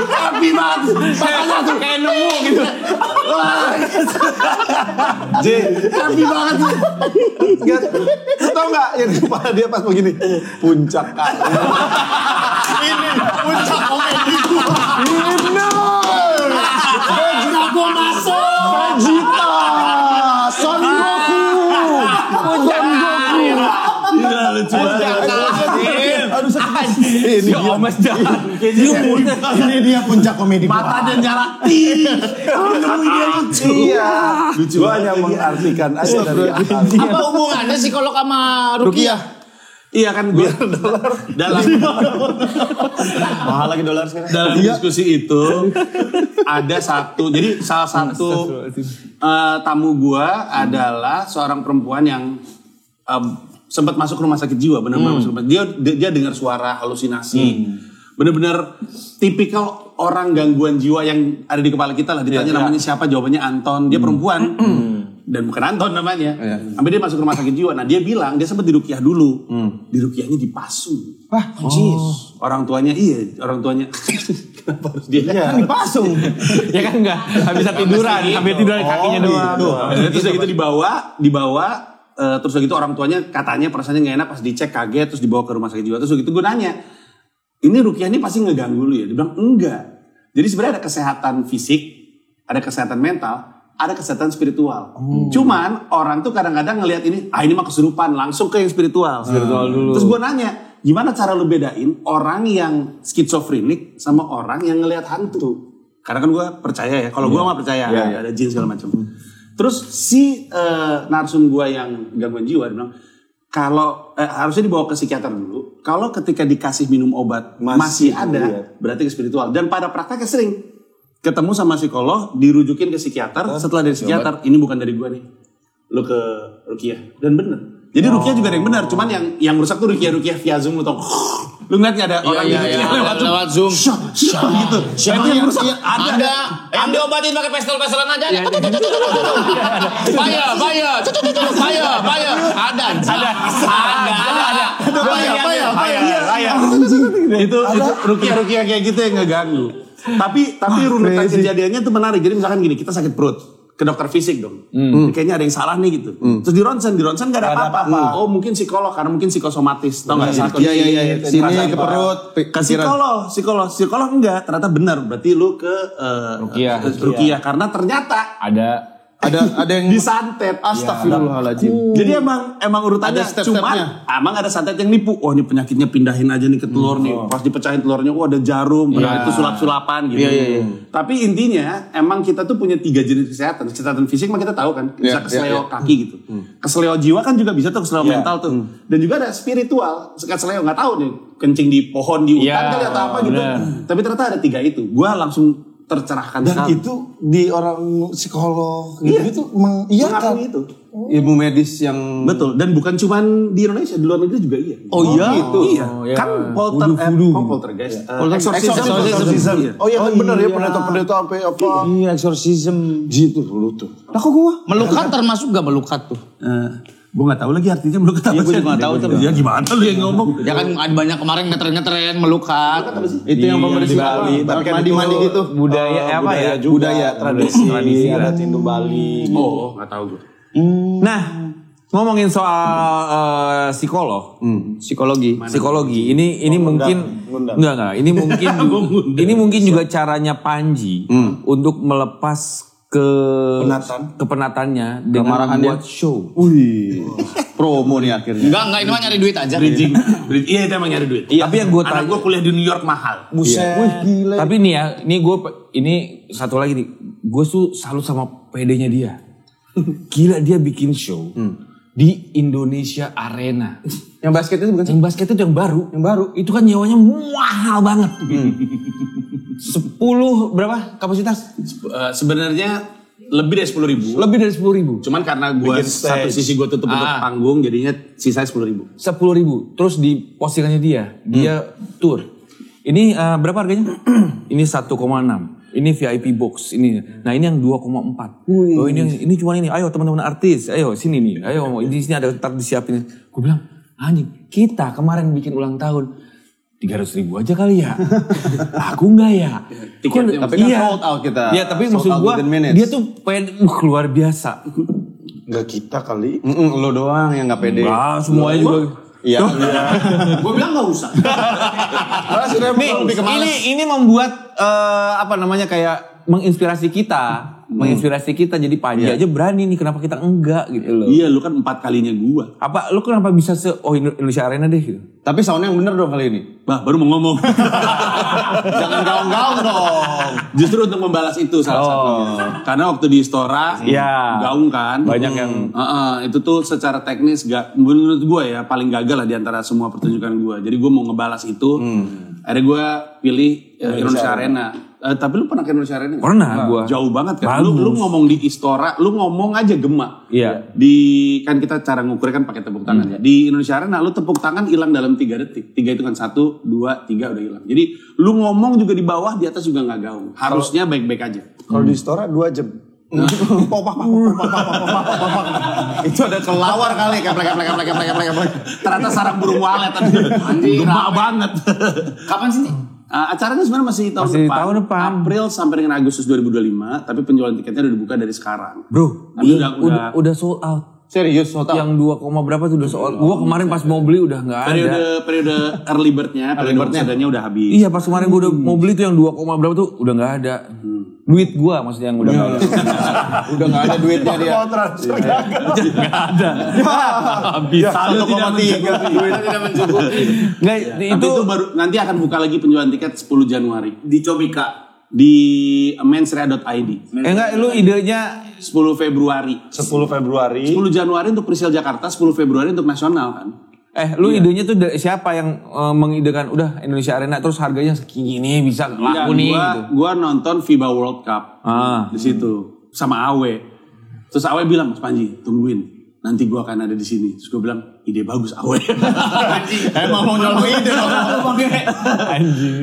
Happy banget. Makanya tuh Kayak nemu gitu. happy banget sih. Lu tau gak yang di kepala dia pas begini? Puncak kan. Ini puncak komedi gua. Vegeta gue masuk. Vegeta. Son Goku. Gila lucu banget. Aduh sakit. Ini dia. Omes jalan. Ini dia puncak komedi. Matanya nyala. Lu nemuin dia lucu. Iya. Gue hanya mengartikan aja dari akal. Apa hubungannya psikolog sama ruqyah? Iya kan gue dalam Mahal lagi dolar sekarang. dalam diskusi itu ada satu, jadi salah satu tamu gue adalah seorang perempuan yang sempat masuk rumah sakit jiwa, benar-benar masuk rumah. Dia dengar suara halusinasi, benar-benar tipikal orang gangguan jiwa yang ada di kepala kita lah. Ditanya namanya siapa, jawabannya Anton. Dia perempuan. Dan bukan Anton namanya. Sampai dia masuk rumah sakit jiwa. Nah dia bilang dia sempat diruqyah dulu. Diruqyahnya dipasung. Wah, Orang tuanya kenapa harus dia? kan dipasung. Ya kan enggak bisa tiduran, sambil tiduran kakinya doang. Terus gitu dibawa terus gitu orang tuanya katanya perasaannya nggak enak pas dicek kaget terus dibawa ke rumah sakit jiwa. Terus gitu gue nanya, ini ruqyah ini pasti ngeganggu lu ya? Dia bilang enggak. Jadi sebenarnya ada kesehatan fisik, ada kesehatan mental, ada kesehatan spiritual. Cuman orang tuh kadang-kadang ngelihat ini mah kesurupan, langsung ke yang spiritual. Spiritual dulu. Terus gue nanya, gimana cara lu bedain orang yang skizofrenik sama orang yang ngelihat hantu? Karena kan gue percaya ya, kalau gue mah percaya ada jin segala macam. Terus si narsum gue yang gangguan jiwa dia bilang, kalau harusnya dibawa ke psikiater dulu. Kalau ketika dikasih minum obat masih ada, berarti ke spiritual. Dan pada prakteknya sering ketemu sama psikolog, dirujukin ke psikiater. Setelah dari psikiater, ini bukan dari gua nih, lu ke ruqyah. Dan bener. Jadi ruqyah juga ada yang benar. Cuman yang rusak tuh ruqyah via Zoom, lu tau. Lu ngeliat gak ada orang lewat Zoom. Gitu. Itu yang rusak. Ada. Yang diobatin pakai pestel-pestelan aja. Bayar. Ada. Itu ruqyah kayak gitu yang ngeganggu. Tapi runutan kejadiannya tuh menarik. Jadi misalkan gini, kita sakit perut, ke dokter fisik dong. Kayaknya ada yang salah nih gitu. Terus di ronsen gak ada apa-apa. Oh mungkin psikolog, karena mungkin psikosomatis. Tau gak? Iya. Sini ke perut. Ke psikolog enggak. Ternyata benar. Berarti lu ke ruqyah. Karena ternyata ada yang disantet. Astagfirullahaladzim. Jadi emang urutannya cuman emang ada santet yang nipu. Oh ini penyakitnya pindahin aja nih ke telur nih. Pas dipecahin telurnya ada jarum. Itu sulap-sulapan gitu. Tapi intinya emang kita tuh punya 3 jenis kesehatan. Kesehatan fisik mah kita tahu kan. Bisa keseleo kaki gitu. Keseleo jiwa kan juga bisa tuh, keseleo mental tuh. Dan juga ada spiritual. Keseleo nggak tahu nih, kencing di pohon di hutan kali atau apa gitu. Tapi ternyata ada 3 itu. Gua langsung tercerahkan dan sekali. Itu di orang psikolog gitu mengiyakan itu ilmu medis yang betul, dan bukan cuma di Indonesia, di luar negeri juga iya. Kan poltergeist, exorcism. Oh iya benar ya, pendeta apa iya, exorcism gitu lu tuh. Lah kok gua melukat termasuk gak melukat tuh? Gue gak tahu lagi artinya melukat apa sih. Gue juga gak tahu tuh. Ya gimana lu yang ngomong? Ya kan ada banyak kemarin ngetren melukat. Itu yang pemerintah Bali, mandi-mandi gitu. Budaya apa ya? Budaya, tradisi adat Hindu Bali. Oh, gak tahu gue. Nah, ngomongin soal psikologi. Ini mungkin enggak. Ini mungkin juga caranya Panji untuk melepas kepenatannya dengan membuat show. Promo nih akhirnya. Enggak, ini mah nyari duit aja. Bridging. Iya, itu emang nyari duit. Tapi yang gue tanya, gue kuliah di New York mahal. Buset. Gila. Tapi nih ya, ini satu lagi nih. Gue tuh salut sama PD-nya dia. Gila, dia bikin show di Indonesia Arena. Yang basket itu bukan? Yang basket itu yang baru. Itu kan nyewanya mahal banget. 10 berapa kapasitas? Sebenarnya lebih dari 10.000. Lebih dari 10.000. Cuman karena gue satu sisi gue tutup untuk panggung, jadinya sisanya 10.000. 10.000. Terus di postingannya dia tour. Ini berapa harganya? Ini 1,6. Ini VIP box ini. Nah, ini yang 2,4. Oh, ini cuma ini. Ayo teman-teman artis, ayo sini nih. Ayo di sini ada ntar disiapin. Gue bilang, anjing, kita kemarin bikin ulang tahun 300.000 aja kali ya. Aku enggak ya. Tapi kan sold out kita. Iya, tapi maksud gue dia tuh luar biasa. Enggak kita kali. Lo doang yang enggak pede. Enggak, semuanya juga. Iya. Gue bilang gak usah. Ini membuat kayak menginspirasi kita. Jadi Panji aja berani nih, kenapa kita enggak gitu loh. Iya, lu kan 4 kalinya gua. Apa lu kenapa bisa Indonesia Arena deh gitu. Tapi soundnya yang bener dong kali ini. Bah, baru mau ngomong. Jangan gaung-gaung dong. Justru untuk membalas itu salah satunya. Karena waktu di Istora gaung kan. Banyak yang itu tuh secara teknis menurut gua ya paling gagal lah di antara semua pertunjukan gua. Jadi gua mau ngebalas itu. Akhirnya gua pilih Indonesia Arena. Tapi lu pernah ke Indonesia Arena? Pernah gua. Jauh banget kan. Lu ngomong di Istora, lu ngomong aja gema. Iya. Kan kita cara ngukurnya kan pakai tepuk tangan ya. Di Indonesia Arena lu tepuk tangan hilang dalam 3 detik. 3 itu kan 1, 2, 3 udah hilang. Jadi lu ngomong juga di bawah, di atas juga nggak gaung. Harusnya baik-baik aja. Kalau di Istora 2 jam. Itu ada kelawar kali. Ternyata sarang burung walet tadi. Gema banget. Kapan sih nih? Acaranya sebenarnya masih tahun depan. April sampai dengan Agustus 2025, tapi penjualan tiketnya udah dibuka dari sekarang. Bro, udah sold out. Serius sold out. Yang 2, berapa tuh udah sold out. Gua kemarin pas mau beli udah enggak ada. Periode early bird-nya, periode udah habis. Iya, pas kemarin gua udah mau beli tuh yang 2, berapa tuh udah enggak ada. Duit gua maksudnya yang udah enggak ada. Udah enggak ada duitnya dia. Enggak ada. Habis 1,3 duitnya tidak mencukupi. Enggak, itu baru nanti akan buka lagi penjualan tiket 10 Januari di Comika di mensrea.id. Enggak, lu idenya 10 Februari. 10 Februari. 10 Januari untuk Presale Jakarta, 10 Februari untuk nasional kan. Lu idenya tuh dari siapa yang mengidekan udah Indonesia Arena terus harganya segini bisa laku nih gitu. Gua nonton FIBA World Cup di situ sama Awe. Terus Awe bilang, Mas Panji, tungguin. Nanti gua akan ada di sini. Terus gua bilang, ide bagus Awe. Emang mau nyolong ide dong.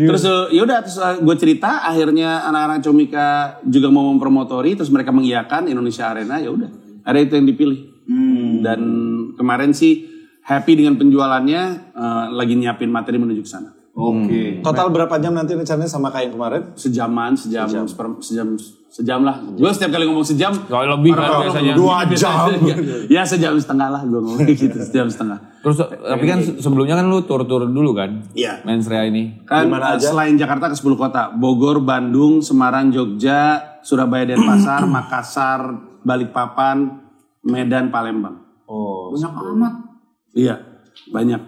Terus yaudah, terus gue cerita, akhirnya anak-anak Comika juga mau mempromotori, terus mereka mengiyakan Indonesia Arena, ya udah, ada itu yang dipilih. Dan kemarin sih happy dengan penjualannya, lagi nyiapin materi menuju ke sana. Oke. Total berapa jam nanti rencananya sama kayak yang kemarin? Sejam lah. Gue setiap kali ngomong sejam, kalau lebih kan biasanya 2 jam. Ya 1,5 jam lah gue ngomong gitu, 1,5 jam. Terus tapi kan sebelumnya kan lu tur-tur dulu kan? Iya. Mensrea ini. Kan selain Jakarta ke 10 kota, Bogor, Bandung, Semarang, Jogja, Surabaya, Denpasar, Makassar, Balikpapan, Medan, Palembang. Oh, banyak amat. Iya, banyak.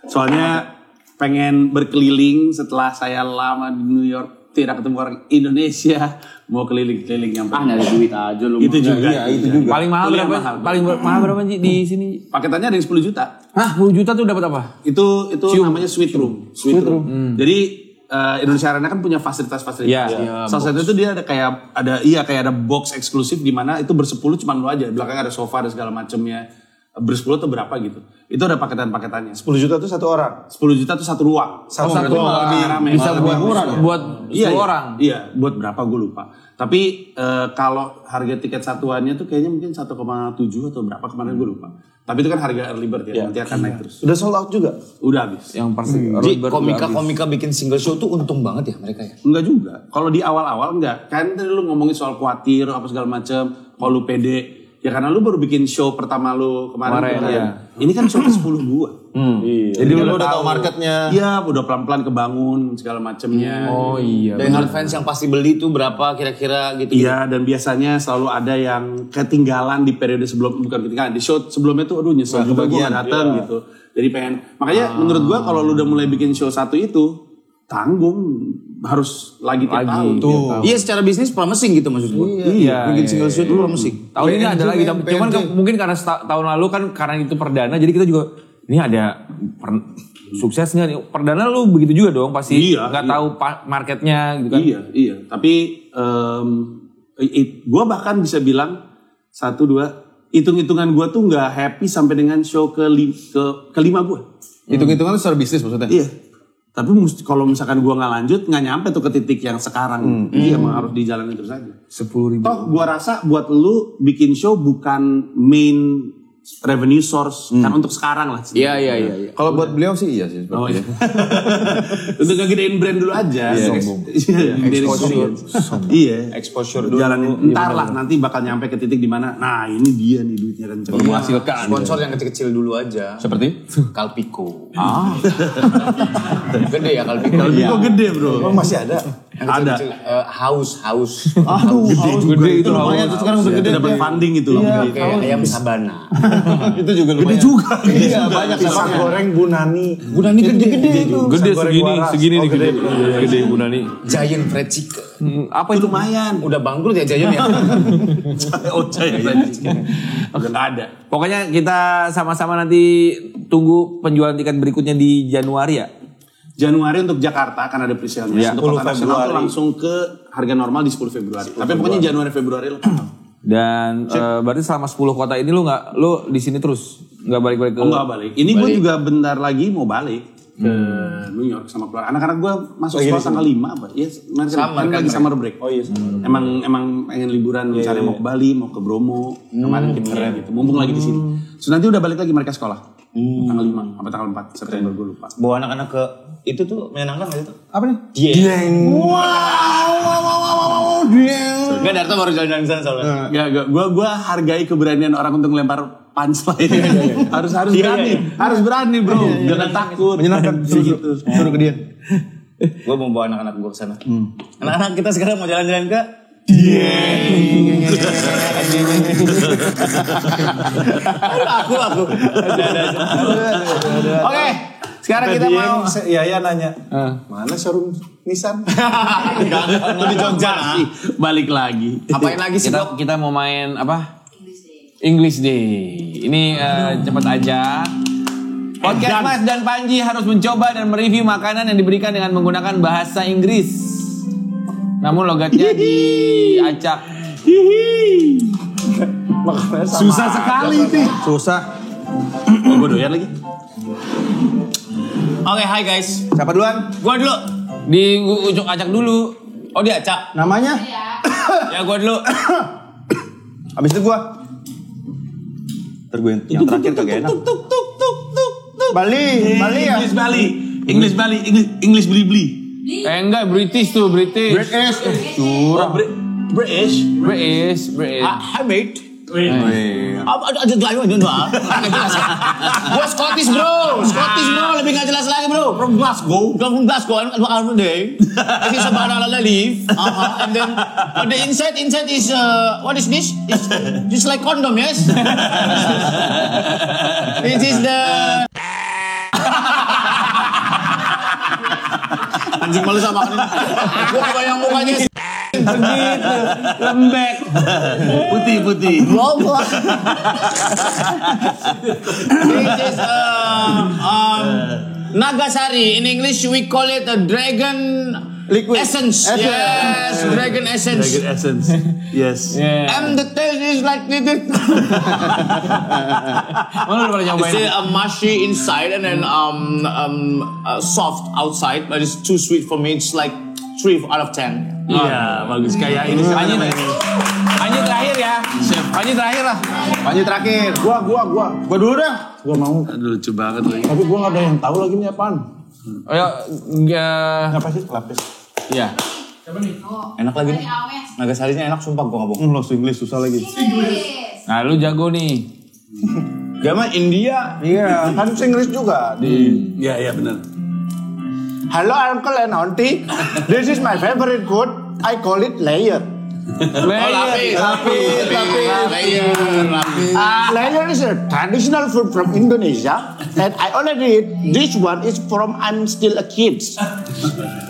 Soalnya pengen berkeliling setelah saya lama di New York tidak ketemu orang Indonesia, mau keliling-keliling yang Nyari duit aja lu. itu juga. Itu juga. Paling mahal Kuliah berapa? mahal. Paling mahal berapa Ji di sini? Paketannya ada yang 10 juta. Hah, 10 juta tuh dapat apa? Itu namanya suite room. Jadi Indonesia Arena kan punya fasilitas-fasilitas. Iya, Salah satu itu dia ada kayak ada box eksklusif di mana itu bersepuluh cuma lu aja. Belakang ada sofa dan segala macamnya. Bersepuluh atau berapa gitu. Itu ada paketan-paketannya. 10 juta itu satu orang. 10 juta itu satu ruang. Satu ruang. Rame. Bisa buat 10 orang. Iya, buat berapa gue lupa. Tapi kalau harga tiket satuannya tuh kayaknya mungkin 1,7 atau berapa kemarin gue lupa. Tapi itu kan harga early bird ya, nanti akan naik terus. Udah sold out juga? Udah habis. Yang pasti Komika bikin single show tuh untung banget ya mereka ya. Enggak juga. Kalau di awal-awal enggak. Kan tadi lu ngomongin soal khawatir apa segala macam, kalau lu pede. Ya karena lu baru bikin show pertama lu kemarin ya. Ini kan show ke-10 gua. Iya. Jadi lu udah tahu marketnya. Iya, udah pelan-pelan kebangun segala macamnya. Oh iya. Dan fans yang pasti beli tuh berapa kira-kira gitu. Iya, dan biasanya selalu ada yang ketinggalan di periode sebelum, bukan ketinggalan, di show sebelumnya tuh aduh nyesel juga gue gak dateng gitu. Jadi pengen, makanya menurut gue kalau lu udah mulai bikin show satu itu, tanggung, harus lagi tiap tahun. Iya secara bisnis promising gitu maksud gue. Iya. Bikin single show itu promising. Tahun ini ada lagi, cuman mungkin karena tahun lalu kan karena itu perdana, jadi kita juga ini ada sukses nggak nih? Perdana lu begitu juga dong pasti. Iya, nggak tahu marketnya gitu kan? Iya. Tapi gue bahkan bisa bilang 1, 2, hitung-hitungan gue tuh nggak happy sampai dengan show kelima gue. Hitung-hitungan secara bisnis maksudnya? Iya. Tapi kalau misalkan gue nggak lanjut, nggak nyampe tuh ke titik yang sekarang. Jadi emang harus dijalanin terus aja. 10.000. Toh gue rasa buat lu bikin show bukan main revenue source kan untuk sekarang lah. Iya. Kalau buat beliau sih iya sih. Oh iya. Untuk ngegedein brand dulu aja. Exposure dulu. Jalanin. Ntar lah nanti bakal nyampe ke titik di mana. Nah ini dia nih duitnya rencana. Menghasilkan. Sponsor yang kecil-kecil dulu aja. Seperti? Kalpiko. Gede ya Kalpiko. Kalpiko gede bro. Oh, masih ada? Yang kecil-kecil. Haus. Aduh, gede itu lumayan tuh sekarang udah gede. Dapat funding itu loh. Kayak ayam sabana. Itu juga lumayan. Gede juga. Iya, banyak Pisang goreng Bu Nani. Bu Nani gede-gede itu. Gede Pisang goreng segini, waras. segini Oh, nih gede. gede Bu Nani. Giant fried chicken. Apa itu? Lumayan. Udah bangkrut ya Giant ya? Oh caya. Udah nggak ada. Pokoknya kita sama-sama nanti tunggu penjualan tiket berikutnya di Januari ya. Januari untuk Jakarta akan ada presale-nya. Ya, Untuk 10 kota nasional tuh Februari. langsung ke harga normal di 10 Februari. Tapi pokoknya Januari Februari lah. Dan berarti selama 10 kota ini lu di sini terus nggak balik-balik ke Enggak balik. Ini gue juga bentar lagi mau balik ke New York sama keluarga. Anak-anak gue masuk sekolah tanggal 5 apa? Iya, kan lagi summer break. Oh iya sama. Emang pengen liburan misalnya mau ke Bali, mau ke Bromo, kemarin ke Nia gitu. Mumpung lagi di sini. Terus nanti udah balik lagi mereka sekolah. Tanggal 5 sampai tanggal 4 September gue lupa. Bawa anak-anak ke itu tuh menyenangkan gak itu? Apa nih? Dieng. Wow, dia. Enggak, Darto baru jalan-jalan di sana soalnya. Gak, gue hargai keberanian orang untuk lempar punchline. harus berani, harus berani bro. Jangan takut. Menyenangkan. Gitu. Suruh ke dia. Gue mau bawa anak-anak gue ke sana. Anak-anak kita sekarang mau jalan-jalan ke aku. Oke, Sekarang kita mau Yaya nanya, mana showroom Nissan? Lu di Jogja. Balik lagi. Apain lagi sih, Dok? kita mau main apa? English Day. Ini cepat aja. Podcast Mas dan Panji harus mencoba dan mereview makanan yang diberikan dengan menggunakan bahasa Inggris. Namun logatnya diacak. Susah sekali nih. Susah. Gue doyan lagi. Oke, hai guys. Siapa duluan? Gua dulu. Di ujung acak dulu. Oh, diacak. Namanya? Ya, gua dulu. Abis itu gua. Ntar gue yang terakhir kagak enak. Bali ya? English Bli. Enggak, British tuh, British. Curang. British. Hi, mate. Gua Scottish bro, lebih gak jelas lagi bro. From Glasgow, I'm day. This is a banana leaf. And then the inside is what is this? It's like condom, yes. This is the. Anjing malu sama ini. Gua kebayang mukanya begitu, lembek, Putih. This is Nagasari. In English, we call it a dragon Liquid. essence. Yes, dragon essence. Yes. And the taste is like this. Mana lu pernah nyobain? It's a mushy inside and then soft outside, but it's too sweet for me. It's like 3 out of 10. Iya, bagus kayak ini. Panji terakhir ya. Panji terakhir lah. Panji terakhir. Gua Gua dulu dah. Gua mau. Aduh, lucu banget lagi. Tapi gua nggak ada yang tahu lagi nih apaan. Ayo, Apa sih lapis? ya. Enak lagi nih. Nagasarinya enak, sumpah gua nggak bohong. Langsung Inggris susah lagi. Nah, lu jago nih. Gak mah India. Iya. Kan Inggris juga di. Iya, benar. Hello uncle and auntie. This is my favorite food. I call it layer. Lapis. Layer is a traditional food from Indonesia, and I already eat. This one is from I'm still a kid.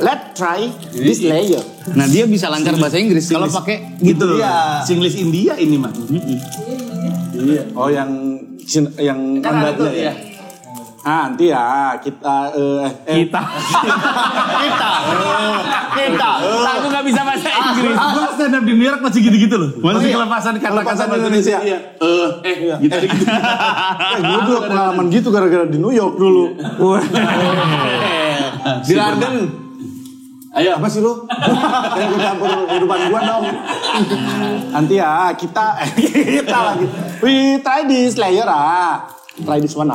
Let's try this layer. Nah dia bisa lancar bahasa Inggris kalau pakai Gitu loh. Iya. Singlish India ini mah. Iya. Oh yang mandatnya ya. Nanti ya kita. Aku nggak bisa bahasa Inggris. Gue stand up di New York masih gitu-gitu loh. Masih kelepasan kata-kata bahasa Indonesia. Gitu. Gue juga pengalaman gitu gara-gara di New York dulu. Di London. Ayo apa sih lu? Jangan gue campur kehidupan gue dong. Nanti ya kita lagi. We try this layer Try this one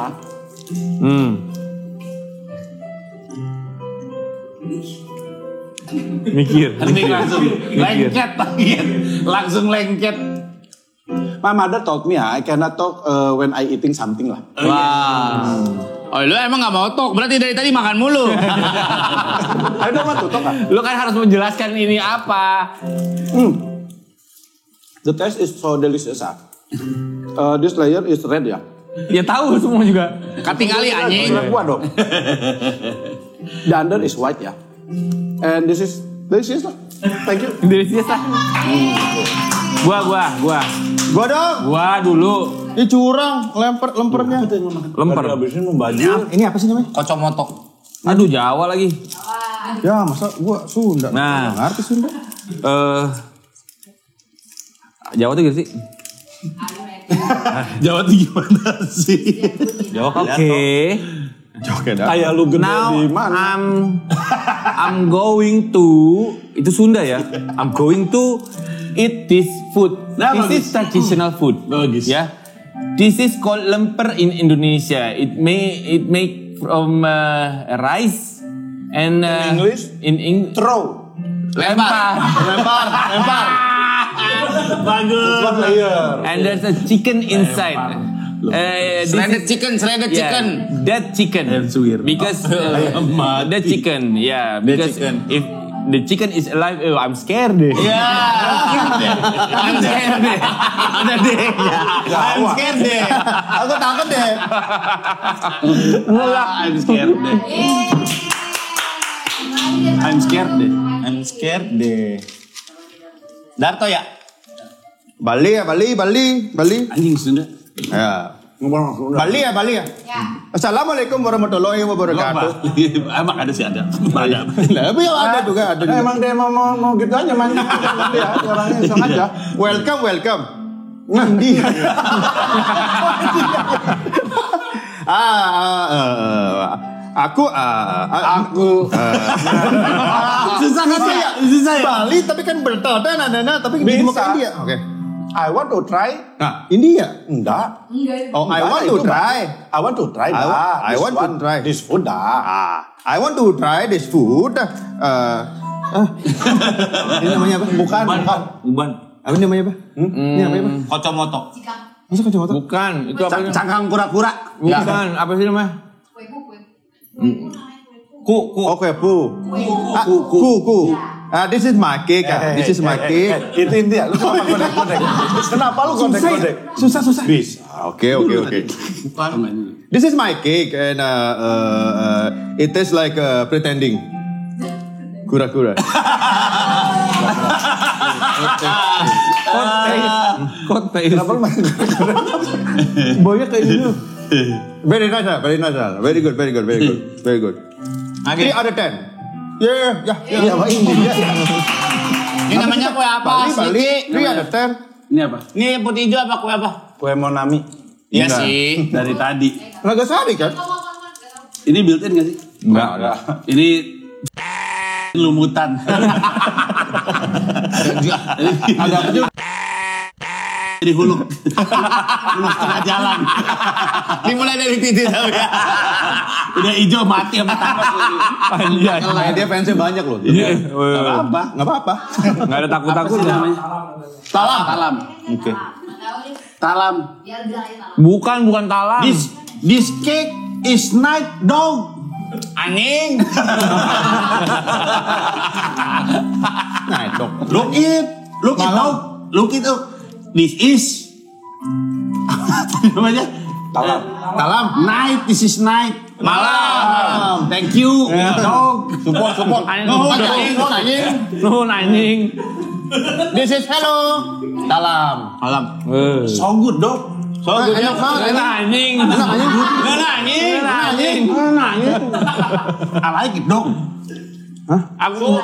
Mikir. Langsung lengket. My mother told me I cannot talk when I eating something lah. Wah. Oh lu emang gak mau tok, berarti dari tadi makan mulu. Ayo dong mah tutup Lu kan harus menjelaskan ini apa. The taste is so delicious this layer is red ya. Ya tahu semua juga. Kating kali anjing. Gua dong. The under is white ya. And this is delicious lah. Thank you. Delicious lah. Gua. Gua dong. Gua dulu. Ini curang, lempernya. Lemper. Habisin membaju. Ini apa sih namanya? Kocomotok. Aduh, Jawa lagi. Ya, masa gua Sunda. Nah. Nggak ngerti Sunda. Jawa tuh gitu sih. Jawa tuh gimana sih? Jawa Oke. Kayak lu gede Now di mana? I'm going to itu Sunda ya. I'm going to eat this food. This is traditional food. Bagus. Ya. This is called lemper in Indonesia. It make from rice and English? in Throw. lempar. Bagus. One layer. And there's a chicken inside. Shredded chicken. That chicken. That's weird. Because that chicken, yeah. Because chicken. if The chicken is alive. I'm scared deh. Iya. I'm scared deh. Ada deh-nya. I'm scared deh. Aku takut deh. I'm scared deh. I'm scared deh. I'm scared deh. Darto ya? Bali ya, Bali. Anjing Sunda. Ya. Bali ya. Assalamualaikum warahmatullahi wabarakatuh. Emang ada sih ada. Ada. Tapi ada juga. Emang dia mau gitu aja main. Dia orangnya iseng aja. Welcome. India. Aku Susah nggak sih? Susah ya? Bali tapi kan bertanda tapi di Bisa. India. Oke. I want to try. Nah, India. Enggak. Oh, I want to try. I want to try. I want to try this food dah. I want to try this food. Ini namanya apa? Bukan. Uban. Apa namanya apa? Ini namanya apa? Kocomoto. Masa kacamata? Bukan. Itu apa sih? Cangkang kura-kura. Bukan. Apa sih namanya? Oke, ku. This is my cake. This is my cake. Itu India. Lu kenapa kodek-kodek? Kenapa lu kodek-kodek? Susah. Bisa. Oke. This is my cake and it tastes like pretending. Kura-kura. Kote. Kenapa lu main kura-kura? Boynya kayak gitu. Very nice. Very good. 3 out of 10. Ya. Apa India? Ini namanya kue apa? Bali. 3 out of 10. Ini apa? Ini putih hijau apa kue apa? Kue Monami. Iya Enggak. sih. Dari tadi. Nagasari kan? Ini built-in gak sih? Enggak. Ini lumutan. Agak kecil. Jadi hulu tengah jalan. Dimulai dari titik tapi ya. Udah hijau mati sama tangkap. Nah, dia fansnya banyak loh. Iya. Nggak apa-apa. Nggak ada takut-takutnya. Talam. Oke. Talam. Bukan talam. This cake is night dog. Anjing. Nah, dok. Look it dog. Look it up. This is apa namanya? Talam. Night. This is night. Malam. Thank you. Dog. Support. Nuhun anjing. This is hello. Talam. So good dog. So good. Enak anjing. I like it dog. Aku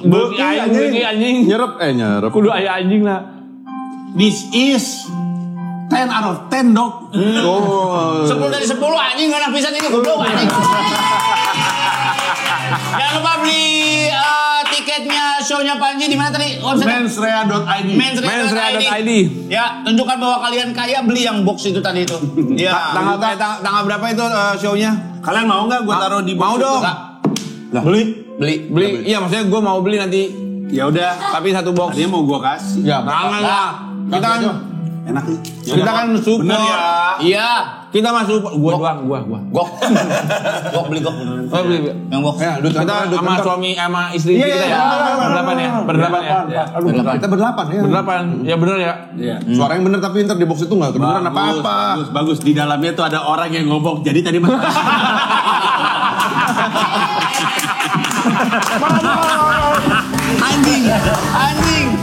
beuki anjing. Nyerep. Kudu aya anjing lah. This is 10 out of 10 dog. Oh. 10 dari 10 anjing nggak bisa ini goblok anjing. Jangan lupa beli tiketnya show-nya Panji di mana tadi? Mensrea.id. Mensrea.id. Ya, tunjukkan bahwa kalian kaya, beli yang box itu tadi itu. Ya. Tanggal berapa itu show-nya? Kalian mau nggak gue taruh di Mau box dong. itu? Beli. Iya maksudnya gue mau beli nanti. Ya udah. Tapi satu box. Tadinya mau gue kasih. Ya, Jangan lah. Kita kan Enak nih. kita kan support. Bener ya. Iya. Kita mah support. Gua doang. Gok. Gok beli gok. Oh, beli. Yang box. Ya, Kita sama suami sama istri kita ya. Berdelapan ya. Kita berdelapan ya. Berdelapan. Ya bener ya. Iya. Suara yang bener tapi ntar di box itu nggak kedengeran apa-apa. Bagus. Di dalamnya tuh ada orang yang ngomong. Jadi tadi mas. Anjing.